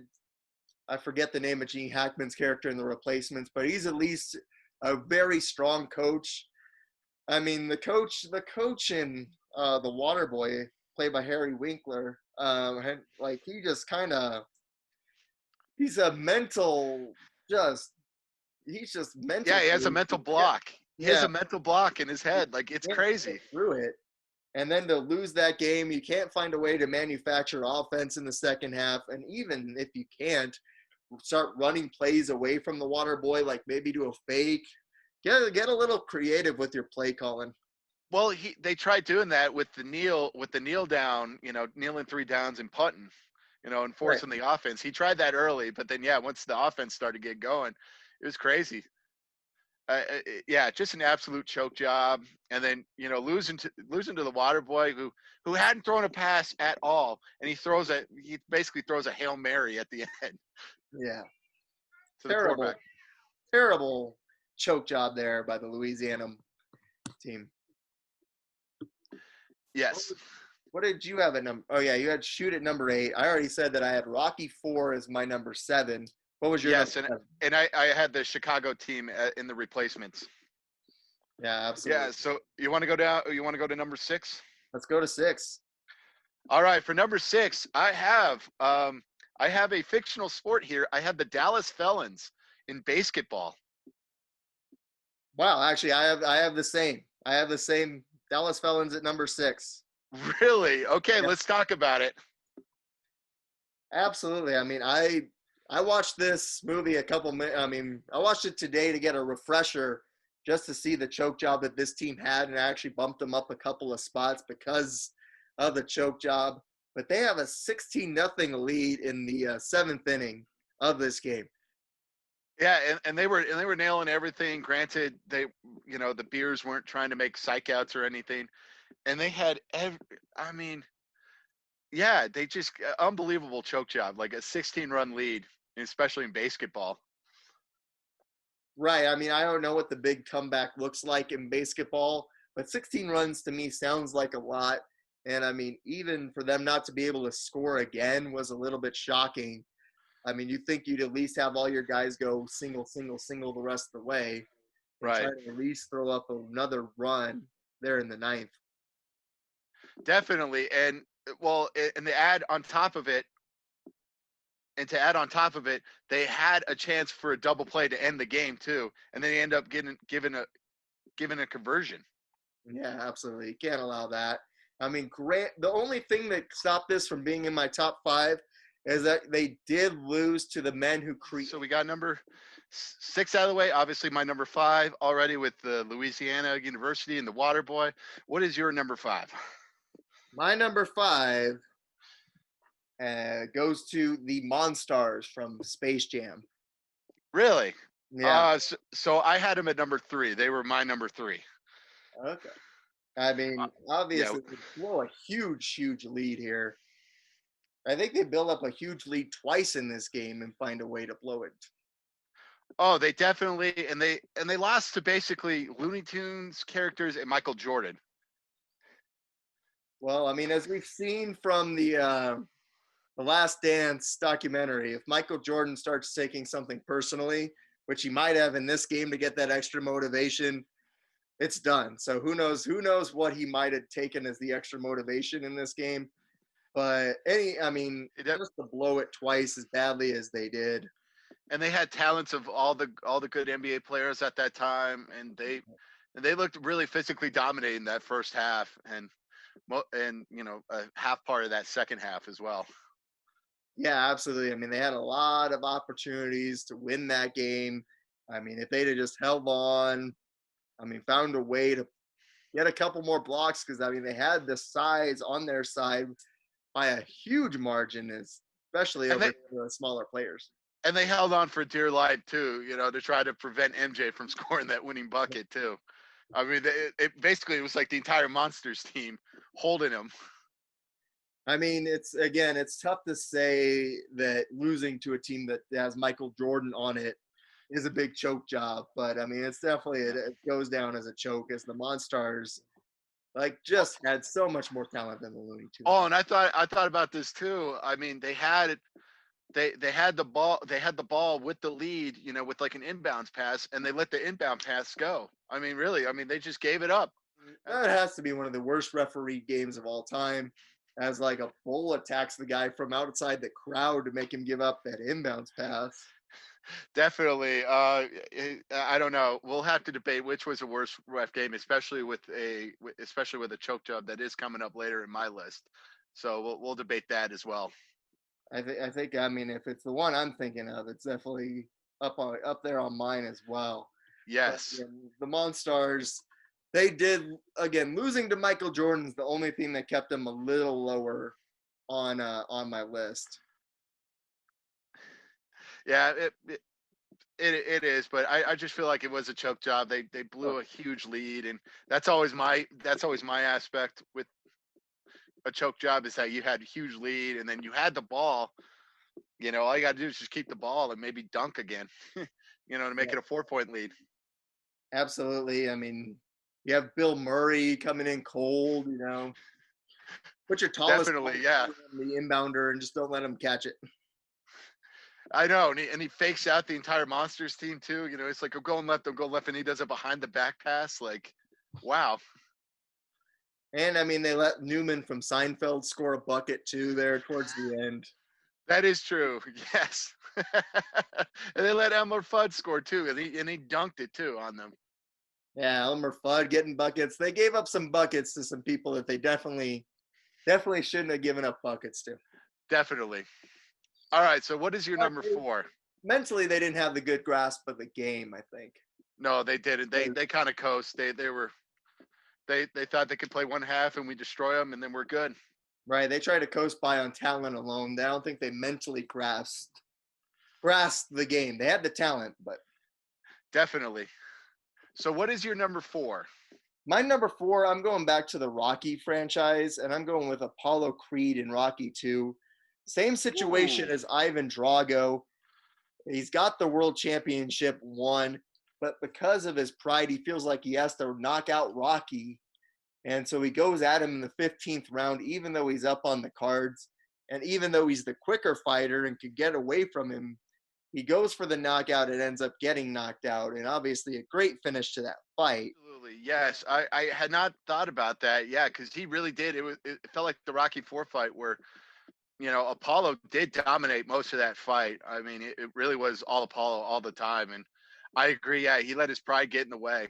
I forget the name of Gene Hackman's character in The Replacements, but he's at least a very strong coach. I mean, the coach in The Waterboy, played by Harry Winkler, like he just kind of, he's a mental, just he's just mental. Yeah, he has a mental block. He has Yeah, a mental block in his head. Like, it's can't crazy. get through it. And then to lose that game, you can't find a way to manufacture offense in the second half. And even if you can't, start running plays away from the water boy, like maybe do a fake. Get a little creative with your play calling. Well, they tried doing that with the kneel down, kneeling 3 downs and punting, and forcing the offense. He tried that early, but then once the offense started to get going, it was crazy. Just an absolute choke job. And then losing to the water boy who hadn't thrown a pass at all, and he basically throws a Hail Mary at the end. Yeah, To the quarterback. Terrible choke job there by the Louisiana team. Yes. What did you have at number? Oh yeah, you had shoot at number 8. I already said that I had Rocky 4 as my number 7. What was your number 7? And I had the Chicago team in the replacements. Yeah, absolutely. Yeah, so you want to go down? You want to go to number 6? Let's go to 6. All right, for number 6, I have a fictional sport here. I have the Dallas Felons in basketball. Wow, actually, I have the same. I have the same Dallas Felons at number 6. Really? Okay, Let's talk about it. Absolutely. I mean, I watched this movie I watched it today to get a refresher just to see the choke job that this team had, and I actually bumped them up a couple of spots because of the choke job. But they have a 16-0 lead in the 7th inning of this game. Yeah, and they were nailing everything. Granted, the Bears weren't trying to make psych outs or anything, and they had they just unbelievable choke job, like a 16-run lead, especially in basketball. Right. I mean, I don't know what the big comeback looks like in basketball, but 16 runs to me sounds like a lot. And I mean, even for them not to be able to score again was a little bit shocking. I mean, you think you'd at least have all your guys go single, single, single the rest of the way. And right. Try to at least throw up another run there in the 9th. Definitely. And to add on top of it, they had a chance for a double play to end the game too, and then they end up given a conversion. Yeah, absolutely. You can't allow that. I mean, the only thing that stopped this from being in my top 5 is that they did lose to the men who created. So we got number 6 out of the way. Obviously, my number 5 already with the Louisiana University and the Water Boy. What is your number 5? My number 5 goes to the Monstars from Space Jam. Really? Yeah. So I had them at number 3. They were my number 3. Okay. I mean, obviously, they blow a huge, huge lead here. I think they build up a huge lead twice in this game and find a way to blow it. Oh, they definitely, and they lost to basically Looney Tunes characters and Michael Jordan. Well, I mean, as we've seen from the Last Dance documentary, if Michael Jordan starts taking something personally, which he might have in this game to get that extra motivation, it's done. So who knows what he might have taken as the extra motivation in this game. But just to blow it twice as badly as they did. And they had talents of all the good NBA players at that time, and they looked really physically dominating that first half, and a half part of that second half as well. Yeah, absolutely. I mean, they had a lot of opportunities to win that game. I mean, if they'd have just held on, found a way to get a couple more blocks, because, they had the size on their side by a huge margin, especially over the smaller players. And they held on for dear life, too, to try to prevent MJ from scoring that winning bucket, too. I mean, it basically was like the entire Monsters team holding him. I mean, it's tough to say that losing to a team that has Michael Jordan on it is a big choke job, but I mean, it's definitely it goes down as a choke as the Monstars like just had so much more talent than the Looney Tunes. Oh, and I thought about this too. I mean, they had the ball with the lead, with like an inbounds pass, and they let the inbound pass go. I mean, really, I mean, they just gave it up. That has to be one of the worst referee games of all time. As like a bull attacks the guy from outside the crowd to make him give up that inbounds pass. Definitely. I don't know. We'll have to debate which was the worst ref game, especially with a choke job that is coming up later in my list. So we'll debate that as well. I think I mean if it's the one I'm thinking of, it's definitely up there on mine as well. But Yes, again, the Monstars, they did again losing to Michael Jordan is the only thing that kept them a little lower on my list. yeah, it is, but I just feel like it was a choke job. They blew a huge lead, and that's always my aspect with a choke job is that you had a huge lead, and then you had the ball. All you got to do is just keep the ball and maybe dunk again. To make Yeah, it a 4-point lead. absolutely. I mean, you have Bill Murray coming in cold. Put your tallest guy Definitely, yeah. on the inbounder and just don't let him catch it. I know, and he fakes out the entire Monsters team too. It's like I'm going left, and he does a behind the back pass. Like, wow. And I mean, they let Newman from Seinfeld score a bucket too there towards the end. That is true. Yes. And they let Elmer Fudd score too, and he dunked it too on them. Yeah, Elmer Fudd getting buckets. They gave up some buckets to some people that they definitely shouldn't have given up buckets to. Definitely. All right. So what is your But number 4? mentally, they didn't have the good grasp of the game, I think. No, they didn't. They kind of coast. They thought they could play one half and we destroy them, and then we're good. Right. They try to coast by on talent alone. I don't think they mentally grasped the game. They had the talent, but Definitely. So what is your number 4? my number 4, I'm going back to the Rocky franchise, and I'm going with Apollo Creed in Rocky 2. Same situation Ooh. as Ivan Drago. He's got the world championship won, but because of his pride, he feels like he has to knock out Rocky. And so he goes at him in the 15th round, even though he's up on the cards. And even though he's the quicker fighter and could get away from him, he goes for the knockout and ends up getting knocked out. And obviously, a great finish to that fight. Absolutely. Yes. I had not thought about that. Yeah, because he really did. It felt like the Rocky 4 fight where, Apollo did dominate most of that fight. I mean, it really was all Apollo all the time. And I agree. Yeah, he let his pride get in the way.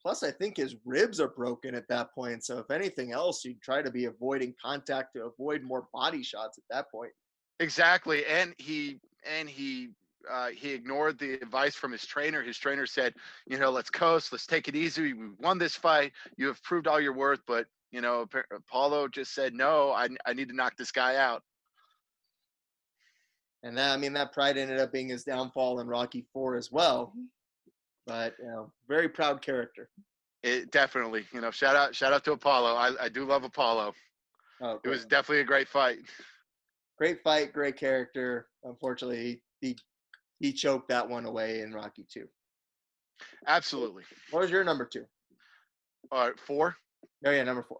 Plus, I think his ribs are broken at that point. So, if anything else, you'd try to be avoiding contact to avoid more body shots at that point. Exactly. And he ignored the advice from his trainer. His trainer said, let's coast, let's take it easy. We won this fight. You have proved all your worth. But, Apollo just said, no, I need to knock this guy out. And that, I mean, that pride ended up being his downfall in Rocky 4 as well. But, very proud character. It definitely, shout out to Apollo. I do love Apollo. Oh, It great. was definitely a great fight. Great fight, great character. Unfortunately, he choked that one away in Rocky 2. Absolutely. What was your number 2? All right, 4. Oh, yeah, number 4.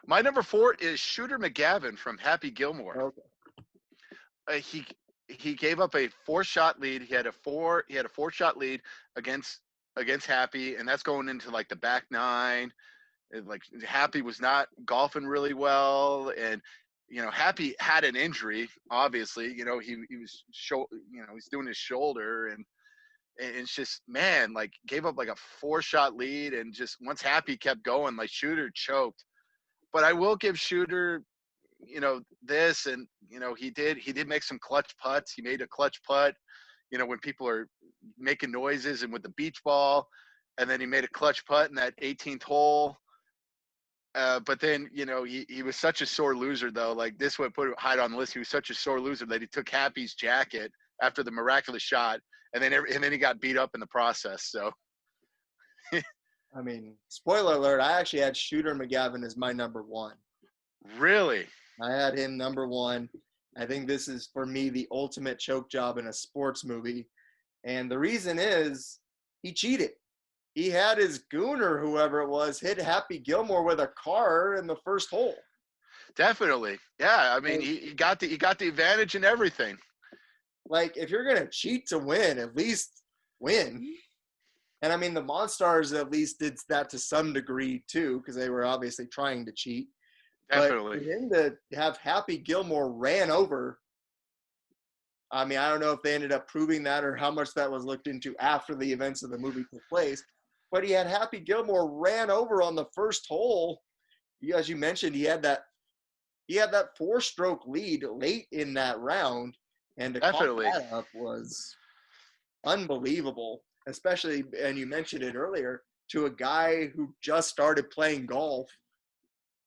My number 4 is Shooter McGavin from Happy Gilmore. Okay. He gave up a 4-shot lead. He had a 4-shot lead against Happy, and that's going into like the back 9. Like Happy was not golfing really well, and Happy had an injury. Obviously, he was he's doing his shoulder, and it's just, man, like gave up like a 4-shot lead, and just once Happy kept going, like Shooter choked. But I will give Shooter, this, and he did make some clutch putts. He made a clutch putt, when people are making noises, and with the beach ball, and then he made a clutch putt in that 18th hole. But then, he was such a sore loser, though. Like, this would put hide on the list. He was such a sore loser that he took Happy's jacket after the miraculous shot, and then he got beat up in the process. So, I mean, spoiler alert, I actually had Shooter McGavin as my number 1. really, I had him number one. I think this is, for me, the ultimate choke job in a sports movie. And the reason is he cheated. He had his goon or whoever it was hit Happy Gilmore with a car in the first hole. Definitely. Yeah. I mean, he got the advantage and everything. Like, if you're going to cheat to win, at least win. And I mean, the Monstars at least did that to some degree too, because they were obviously trying to cheat. Definitely. But for him to have Happy Gilmore ran over, I mean, I don't know if they ended up proving that or how much that was looked into after the events of the movie took place. But he had Happy Gilmore ran over on the first hole. As you mentioned, he had that 4-stroke lead late in that round, and to Definitely. cough that up was unbelievable. Especially, and you mentioned it earlier, to a guy who just started playing golf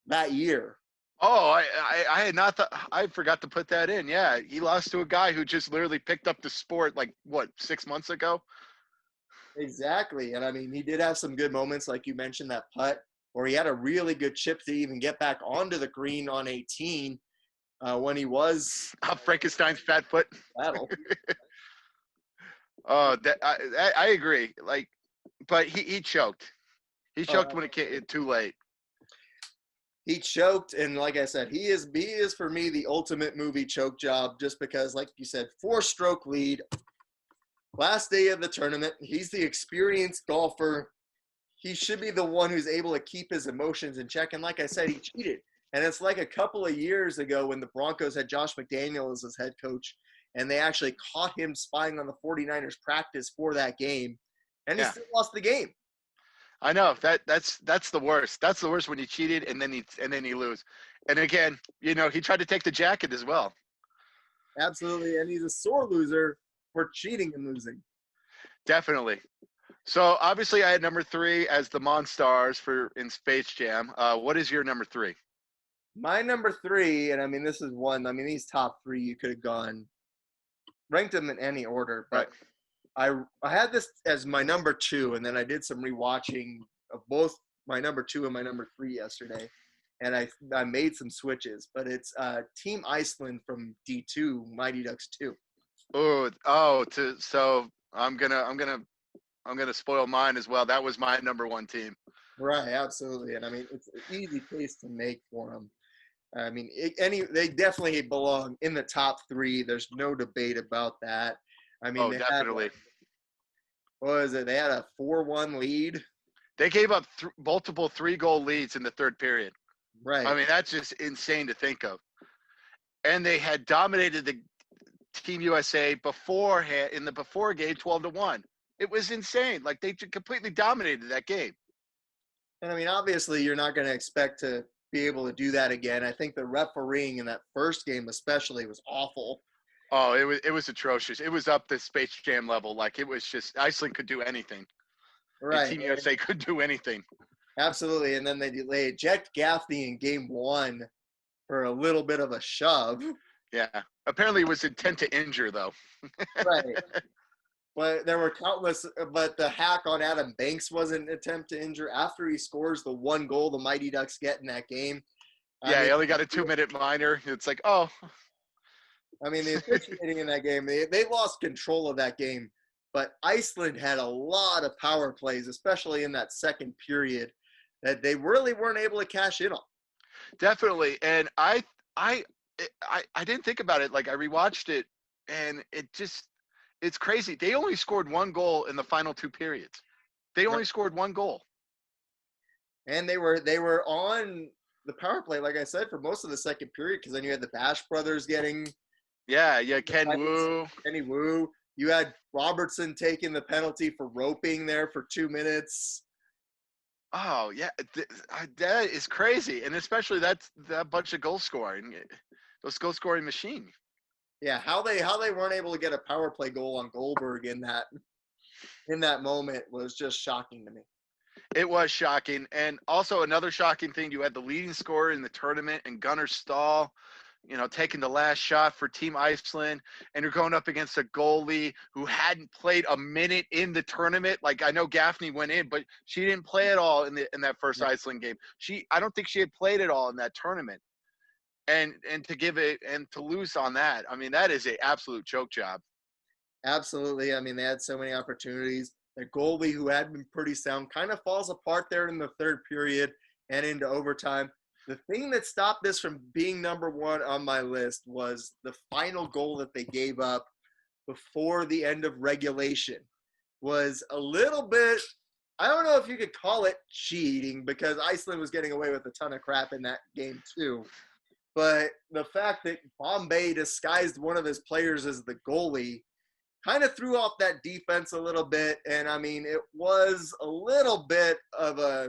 that year. Oh, I had not thought. I forgot to put that in. Yeah, he lost to a guy who just literally picked up the sport like what 6 months ago. Exactly, and I mean, he did have some good moments, like you mentioned that putt, where he had a really good chip to even get back onto the green on 18 when he was Frankenstein's fat foot. battle. Oh, I agree. Like, but he choked. He choked when it came too late. He choked, and like I said, he is for me the ultimate movie choke job, just because, like you said, 4-stroke lead, last day of the tournament. He's the experienced golfer. He should be the one who's able to keep his emotions in check. And like I said, he cheated. And it's like a couple of years ago when the Broncos had Josh McDaniels as head coach, and they actually caught him spying on the 49ers practice for that game, and he still lost the game. I know that's the worst. That's the worst when he cheated and then he lose. And again, he tried to take the jacket as well. Absolutely, and he's a sore loser for cheating and losing. Definitely. So obviously, I had number 3 as the Monstars in Space Jam. What is your number 3? My number 3, and I mean this is one. I mean these top 3 you could have gone ranked them in any order, but I had this as my number 2, and then I did some rewatching of both my number 2 and my number 3 yesterday, and I made some switches. But it's Team Iceland from D2, Mighty Ducks 2. So I'm gonna spoil mine as well. That was my number 1 team. Right, absolutely, and I mean it's an easy case to make for them. I mean, they definitely belong in the top 3. There's no debate about that. I mean, definitely. What was it? They had a 4-1 lead. They gave up multiple 3-goal leads in the third period. Right. I mean, that's just insane to think of. And they had dominated the Team USA beforehand in the before game 12-1. It was insane. Like they completely dominated that game. And I mean, obviously, you're not going to expect to be able to do that again. I think the refereeing in that first game, especially, was awful. Oh, it was atrocious. It was up the Space Jam level. Like it was just Iceland could do anything. Right. And Team USA could do anything. Absolutely. And then they eject Gaffney in game 1 for a little bit of a shove. Yeah. Apparently it was intent to injure, though. Right. But there were countless – but the hack on Adam Banks was an attempt to injure after he scores the 1 goal the Mighty Ducks get in that game. He only got a 2-minute minor. It's like, oh. I mean, the officiating in that game, they lost control of that game. But Iceland had a lot of power plays, especially in that second period, that they really weren't able to cash in on. Definitely. And I didn't think about it. Like I rewatched it, and it's crazy. They only scored 1 goal in the final 2 periods. They only scored 1 goal. And they were on the power play, like I said, for most of the second period, because then you had the Bash brothers getting Kenny Wu. You had Robertson taking the penalty for roping there for 2 minutes. Oh yeah, that is crazy, and especially that bunch of goal scoring, those goal scoring machine. Yeah, how they weren't able to get a power play goal on Goldberg in that moment was just shocking to me. It was shocking, and also another shocking thing: you had the leading scorer in the tournament, and Gunnar Stahl, taking the last shot for Team Iceland, and you're going up against a goalie who hadn't played a minute in the tournament. Like I know Gaffney went in, but she didn't play at all in that first Iceland game. I don't think she had played at all in that tournament. and to give it and to lose on that. I mean, that is a absolute choke job. Absolutely. I mean, they had so many opportunities. The goalie, who had been pretty sound, kind of falls apart there in the third period and into overtime. The thing that stopped this from being number one on my list was the final goal that they gave up before the end of regulation. Was a little bit, I don't know if you could call it cheating, because Iceland was getting away with a ton of crap in that game too. But the fact that Bombay disguised one of his players as the goalie kind of threw off that defense a little bit. And I mean, it was a little bit of a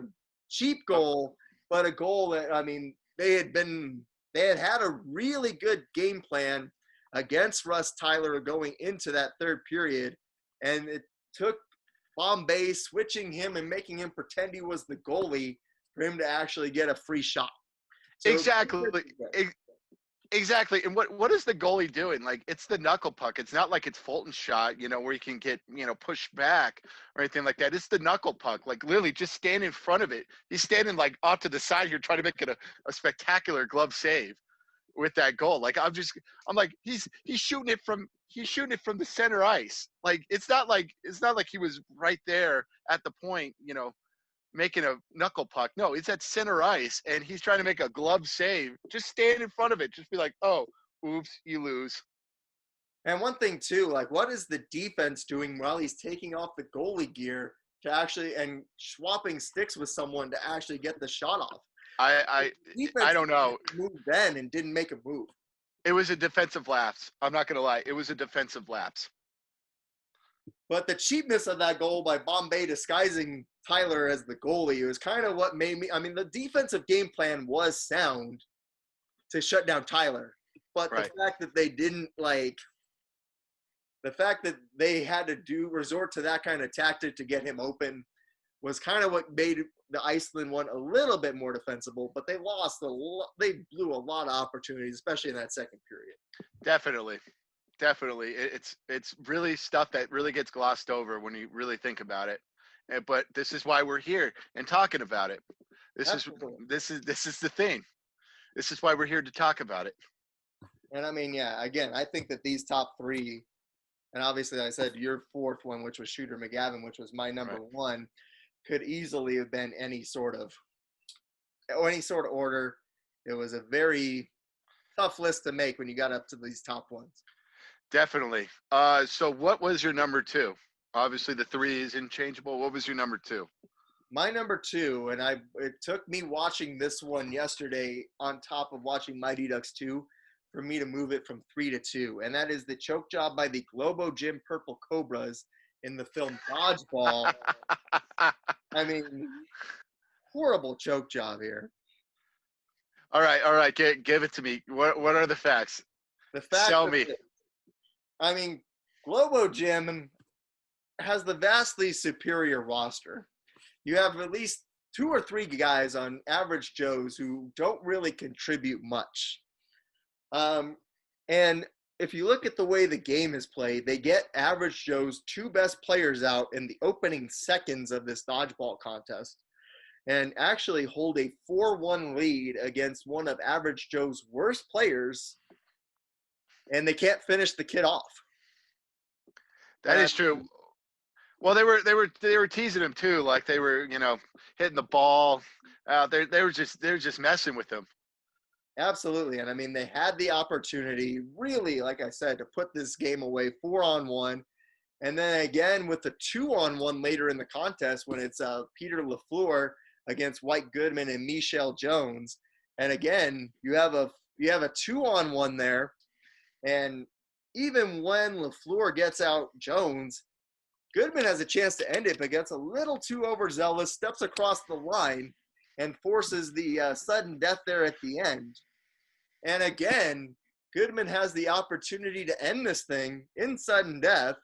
cheap goal, but a goal that, I mean, they had a really good game plan against Russ Tyler going into that third period. And it took Bombay switching him and making him pretend he was the goalie for him to actually get a free shot. So, Exactly. And what is the goalie doing? Like, it's the knuckle puck. It's not like it's Fulton's shot, where you can get, pushed back or anything like that. It's the knuckle puck. Like, literally just stand in front of it. He's standing like off to the side here trying to make it a spectacular glove save with that goal. Like, I'm like, he's shooting it from the center ice. Like, it's not like he was right there at the point, making a knuckle puck. No, it's at center ice, and he's trying to make a glove save. Just stand in front of it. Just be like, oh, oops, you lose. And one thing too, like, what is the defense doing while he's taking off the goalie gear to actually and swapping sticks with someone to actually get the shot off? I don't know. Moved then and didn't make a move. It was a defensive lapse. I'm not gonna lie. It was a defensive lapse. But the cheapness of that goal by Bombay disguising Tyler as the goalie was kind of what made me. I mean, the defensive game plan was sound to shut down Tyler, but right. The fact that they didn't the fact that they had to resort to that kind of tactic to get him open was kind of what made the Iceland one a little bit more defensible. But they lost they blew a lot of opportunities, especially in that second period. Definitely. It's really stuff that really gets glossed over when you really think about it. But this is why we're here and talking about it. This is the thing. This is why we're here to talk about it. And I mean, yeah, again, I think that these top three, and obviously I said your fourth one, which was Shooter McGavin, which was my number one, could easily have been any sort of order. It was a very tough list to make when you got up to these top ones. Definitely. So what was your number two? Obviously the three is interchangeable. What was your number two? My number two, and it took me watching this one yesterday on top of watching Mighty Ducks 2 for me to move it from 3 to 2. And that is the choke job by the Globo Gym Purple Cobras in the film Dodgeball. I mean, horrible choke job here. All right. Give it to me. What are the facts? The facts. Tell me. I mean, Globo Gym has the vastly superior roster. You have at least 2 or 3 guys on Average Joes who don't really contribute much. And if you look at the way the game is played, they get Average Joe's 2 best players out in the opening seconds of this dodgeball contest and actually hold a 4-1 lead against one of Average Joe's worst players, and they can't finish the kid off. That is true. Well, they were teasing him too, like they were, hitting the ball. They were just messing with him. Absolutely, and I mean they had the opportunity, really, like I said, to put this game away 4-on-1, and then again with the 2-on-1 later in the contest when it's Peter Lafleur against White Goodman and Michelle Jones, and again you have a 2-on-1 there, and even when Lafleur gets out Jones, Goodman has a chance to end it, but gets a little too overzealous, steps across the line, and forces the sudden death there at the end. And again, Goodman has the opportunity to end this thing in sudden death,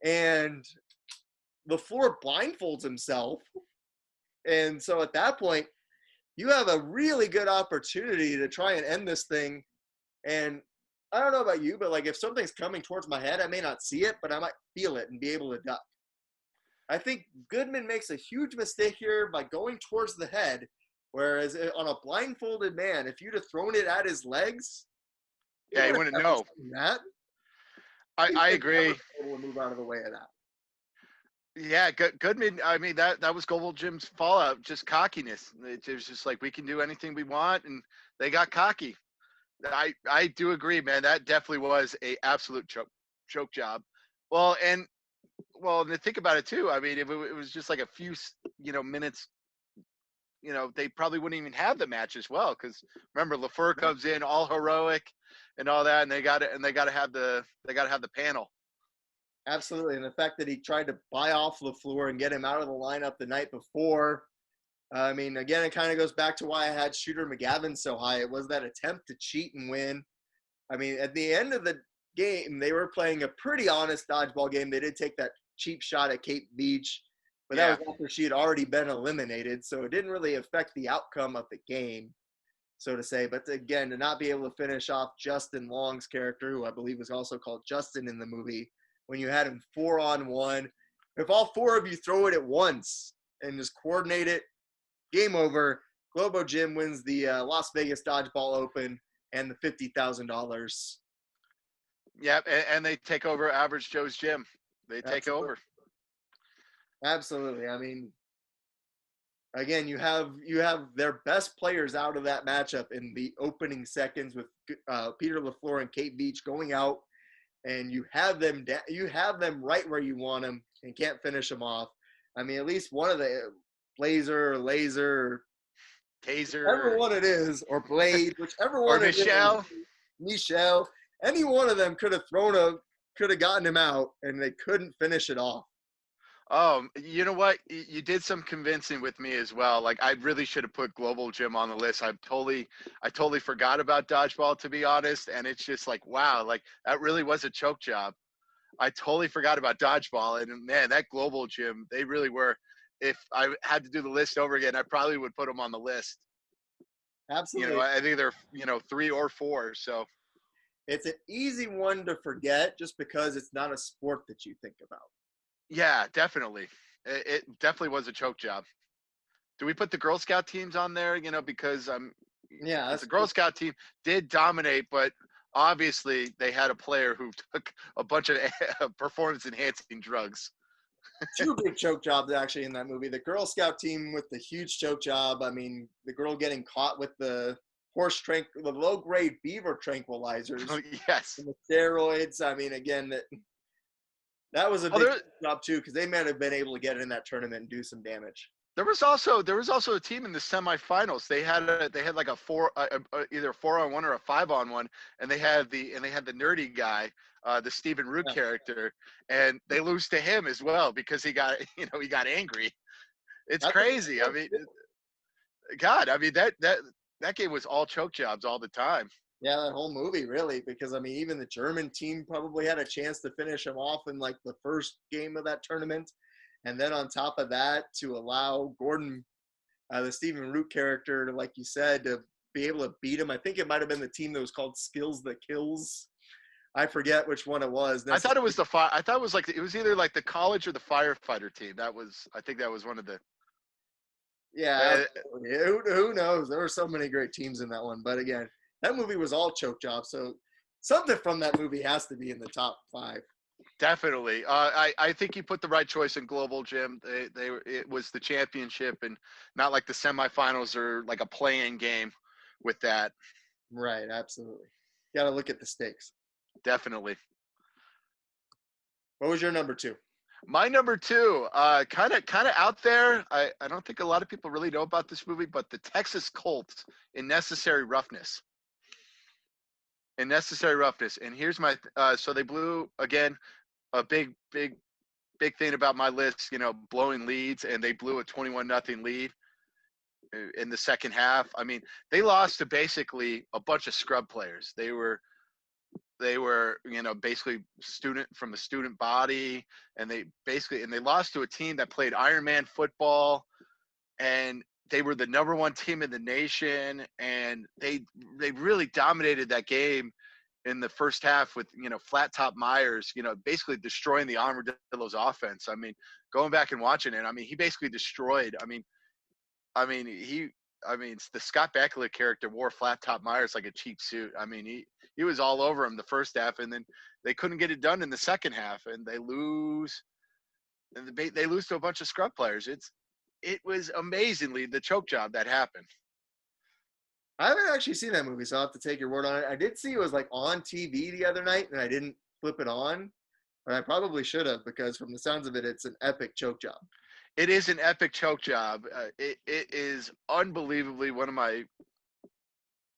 and Lafleur blindfolds himself. And so at that point, you have a really good opportunity to try and end this thing. And I don't know about you, but like if something's coming towards my head, I may not see it, but I might feel it and be able to duck. I think Goodman makes a huge mistake here by going towards the head Whereas on a blindfolded man, if you'd have thrown it at his legs, Yeah, he wouldn't know. That. I agree. Able to move out of the way of that. Yeah, Goodman. I mean, that was Global Jim's fallout, just cockiness. It was just like, we can do anything we want, and they got cocky. I do agree, man. That definitely was a absolute choke job. Well, and to think about it too. I mean, if it was just like a few minutes, they probably wouldn't even have the match as well. Because remember, LaFleur comes in all heroic and all that, and they got to have the panel. Absolutely, and the fact that he tried to buy off LaFleur and get him out of the lineup the night before. I mean, again, it kind of goes back to why I had Shooter McGavin so high. It was that attempt to cheat and win. I mean, at the end of the game, they were playing a pretty honest dodgeball game. They did take that cheap shot at Cape Beach, but that was after she had already been eliminated, so it didn't really affect the outcome of the game, so to say. But again, to not be able to finish off Justin Long's character, who I believe was also called Justin in the movie, when you had him 4-on-1, if all four of you throw it at once and just coordinate it, game over. Globo Gym wins the Las Vegas Dodgeball Open and the $50,000. Yep, and they take over Average Joe's Gym. They take over. Absolutely. I mean, again, you have their best players out of that matchup in the opening seconds with Peter LaFleur and Kate Beach going out, and you have them right where you want them and can't finish them off. I mean, at least one of the laser, taser, whichever one it is, or blade, whichever one or Michelle. Michelle, any one of them could have gotten him out, and they couldn't finish it off. Oh, you know what? You did some convincing with me as well. Like, I really should have put Global Gym on the list. I totally forgot about dodgeball, to be honest. And it's just like, wow, like that really was a choke job. I totally forgot about dodgeball, and man, that Global Gym, they really were. If I had to do the list over again, I probably would put them on the list. Absolutely. I think they're 3 or 4. So it's an easy one to forget just because it's not a sport that you think about. Yeah, definitely. It definitely was a choke job. Do we put the Girl Scout teams on there? Because the Girl Scout team did dominate, but obviously they had a player who took a bunch of performance-enhancing drugs. 2 big choke jobs actually in that movie. The Girl Scout team with the huge choke job. I mean, the girl getting caught with the the low-grade beaver tranquilizers. Yes. And the steroids. I mean, again, that was a big job too, because they might have been able to get in that tournament and do some damage. There was also a team in the semifinals. They had like a either 4-on-1 or a 5-on-1, and they had the nerdy guy, the Stephen Root character, and they lose to him as well because he got angry. It's crazy. I mean, God, I mean that game was all choke jobs all the time. Yeah, that whole movie, really, because, I mean, even the German team probably had a chance to finish him off in, like, the first game of that tournament. And then on top of that, to allow Gordon, the Stephen Root character, like you said, to be able to beat him. I think it might have been the team that was called Skills That Kills. I forget which one it was. I thought it was it was either like the college or the firefighter team. I think that was one of the. Yeah, who knows? There were so many great teams in that one. But again, that movie was all choke jobs, so something from that movie has to be in the top 5. Definitely. I think you put the right choice in Global Gym. It was the championship and not like the semifinals or like a play-in game with that. Right, absolutely. Got to look at the stakes. Definitely. What was your number 2? My number 2, kind of out there. I don't think a lot of people really know about this movie, but the Texas Colts in Necessary Roughness. And here's my so they blew again a big thing about my list, blowing leads, and they blew a 21-0 lead in the second half. I mean, they lost to basically a bunch of scrub players. They were basically from the student body, and they lost to a team that played Ironman football, and they were the number 1 team in the nation, and they really dominated that game in the first half with, Flat Top Myers, basically destroying the Armadillo's offense. I mean, going back and watching it, I mean, he basically destroyed. I mean, I mean, the Scott Bakula character wore flat top Myers like a cheap suit. I mean, he was all over him the first half, and then they couldn't get it done in the second half, and they lose. And they lose to a bunch of scrub players. It was amazingly the choke job that happened. I haven't actually seen that movie, so I'll have to take your word on it. I did see it was like on TV the other night, and I didn't flip it on, but I probably should have, because from the sounds of it, it's an epic choke job. It is an epic choke job. It is unbelievably one of my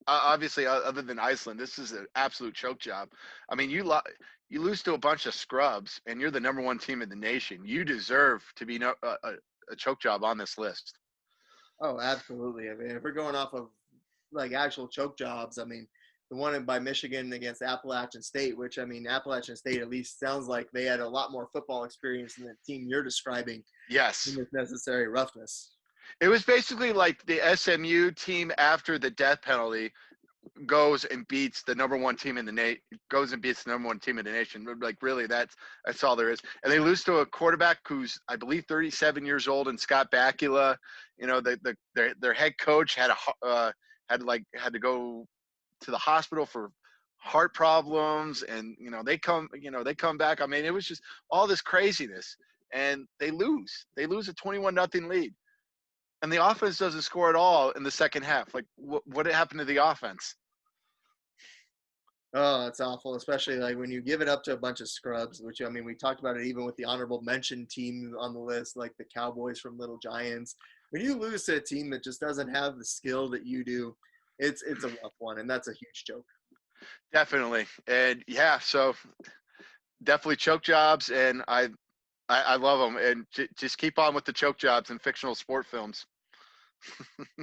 obviously other than Iceland, this is an absolute choke job. I mean, you lose to a bunch of scrubs, and you're the number one team in the nation. You deserve to be a choke job on this list. Oh, absolutely. I mean, if we're going off of like actual choke jobs, I mean, the one by Michigan against Appalachian State, which, I mean, Appalachian State at least sounds like they had a lot more football experience than the team you're describing. Yes. In this necessary roughness. It was basically like the SMU team after the death penalty goes and beats the number one team in the nation. Like, really, that's all there is. And they lose to a quarterback who's, I believe, 37 years old, and Scott Bakula. You know, their head coach had to go to the hospital for heart problems, and they come back. I mean, it was just all this craziness, and they lose a 21-0 lead, and the offense doesn't score at all in the second half. Like, what happened to the offense? Oh, it's awful, especially like when you give it up to a bunch of scrubs, which, I mean, we talked about it even with the honorable mention team on the list, like the Cowboys from Little Giants. When you lose to a team that just doesn't have the skill that you do, it's a rough one, and that's a huge joke. Definitely. And yeah, so definitely choke jobs, and I love them, and just keep on with the choke jobs in fictional sport films.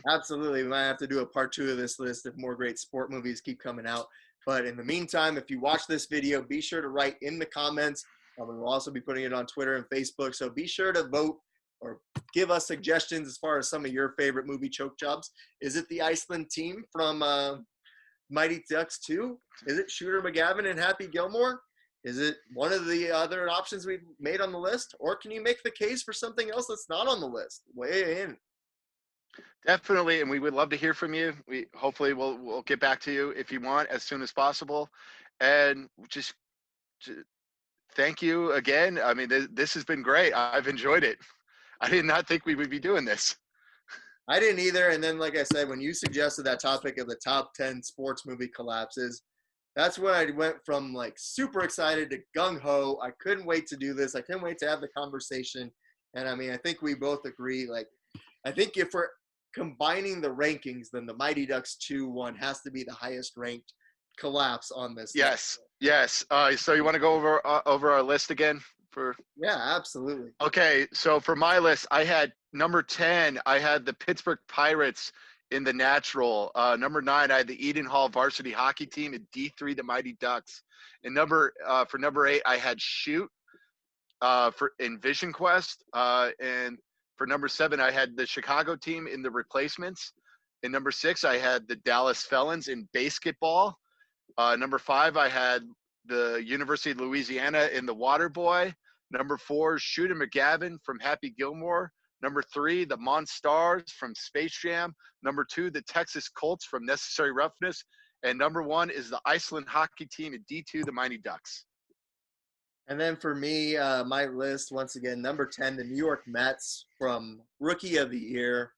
Absolutely. We might have to do a part 2 of this list if more great sport movies keep coming out. But in the meantime, if you watch this video, be sure to write in the comments. We will also be putting it on Twitter and Facebook. So be sure to vote or give us suggestions as far as some of your favorite movie choke jobs. Is it the Iceland team from Mighty Ducks 2? Is it Shooter McGavin and Happy Gilmore? Is it one of the other options we've made on the list? Or can you make the case for something else that's not on the list? Weigh in. Definitely, and we would love to hear from you. Hopefully we'll get back to you if you want as soon as possible, and just thank you again. I mean, this has been great. I've enjoyed it. I did not think we would be doing this. I didn't either. And then, like I said, when you suggested that topic of the top 10 sports movie collapses, that's when I went from like super excited to gung ho. I couldn't wait to do this. I couldn't wait to have the conversation. And I mean, I think we both agree. Like, I think if we're combining the rankings, then the Mighty Ducks 2 one has to be the highest ranked collapse on this list. Yes. So you want to go over our list again? Yeah, absolutely. Okay, so for my list, I had number 10, I had the Pittsburgh Pirates in the natural. Number 9, I had the Eden Hall varsity hockey team. At D3, the Mighty Ducks. And for number 8, I had Shoot in Vision Quest. And for number 7, I had the Chicago team in the Replacements. In number 6, I had the Dallas Felons in basketball. Number 5, I had the University of Louisiana in the Waterboy. Number 4, Shooter McGavin from Happy Gilmore. Number 3, the Monstars from Space Jam. Number 2, the Texas Colts from Necessary Roughness. And number 1 is the Iceland hockey team at D2, the Mighty Ducks. And then for me, my list, once again, number 10, the New York Mets from Rookie of the Year.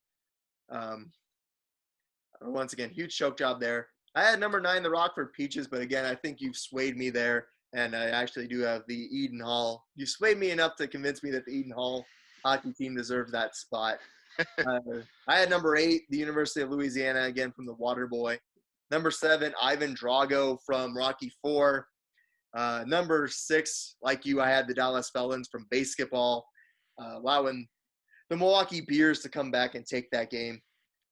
Once again, huge choke job there. I had number 9, the Rockford Peaches, but again, I think you've swayed me there, and I actually do have the Eden Hall. You swayed me enough to convince me that the Eden Hall hockey team deserves that spot. I had number 8, the University of Louisiana, again from the Waterboy. Number 7, Ivan Drago from Rocky IV. Number 6, like you, I had the Dallas Felons from basketball, allowing the Milwaukee Bears to come back and take that game.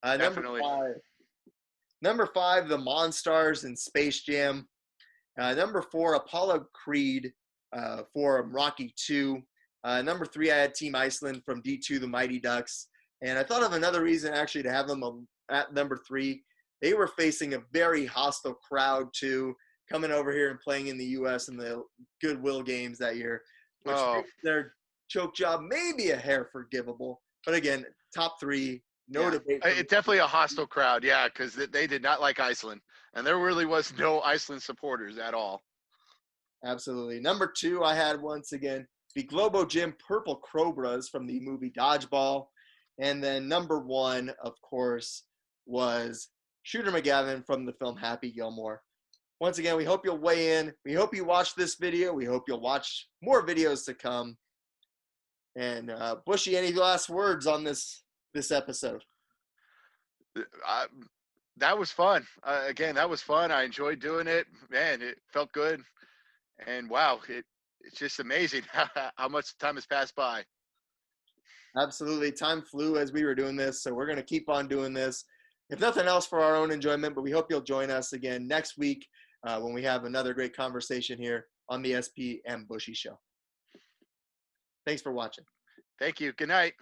Definitely. Number 5, the Monstars in Space Jam. Number 4, Apollo Creed for Rocky 2. Number 3, I had Team Iceland from D2, the Mighty Ducks. And I thought of another reason actually to have them at number 3. They were facing a very hostile crowd too, coming over here and playing in the U.S. in the Goodwill games that year, which makes their choke job maybe a hair forgivable. But again, top 3, No debate. It's definitely a hostile crowd, yeah, because they did not like Iceland. And there really was no Iceland supporters at all. Absolutely. Number 2, I had once again the Globo Gym Purple Cobras from the movie Dodgeball. And then number 1, of course, was Shooter McGavin from the film Happy Gilmore. Once again, we hope you'll weigh in. We hope you watch this video. We hope you'll watch more videos to come. And Bushy, any last words on this episode? That was fun. Again, that was fun. I enjoyed doing it. Man, it felt good. And wow, it's just amazing how much time has passed by. Absolutely. Time flew as we were doing this, so we're going to keep on doing this. If nothing else, for our own enjoyment, but we hope you'll join us again next week when we have another great conversation here on the SP and Bushy Show. Thanks for watching. Thank you. Good night.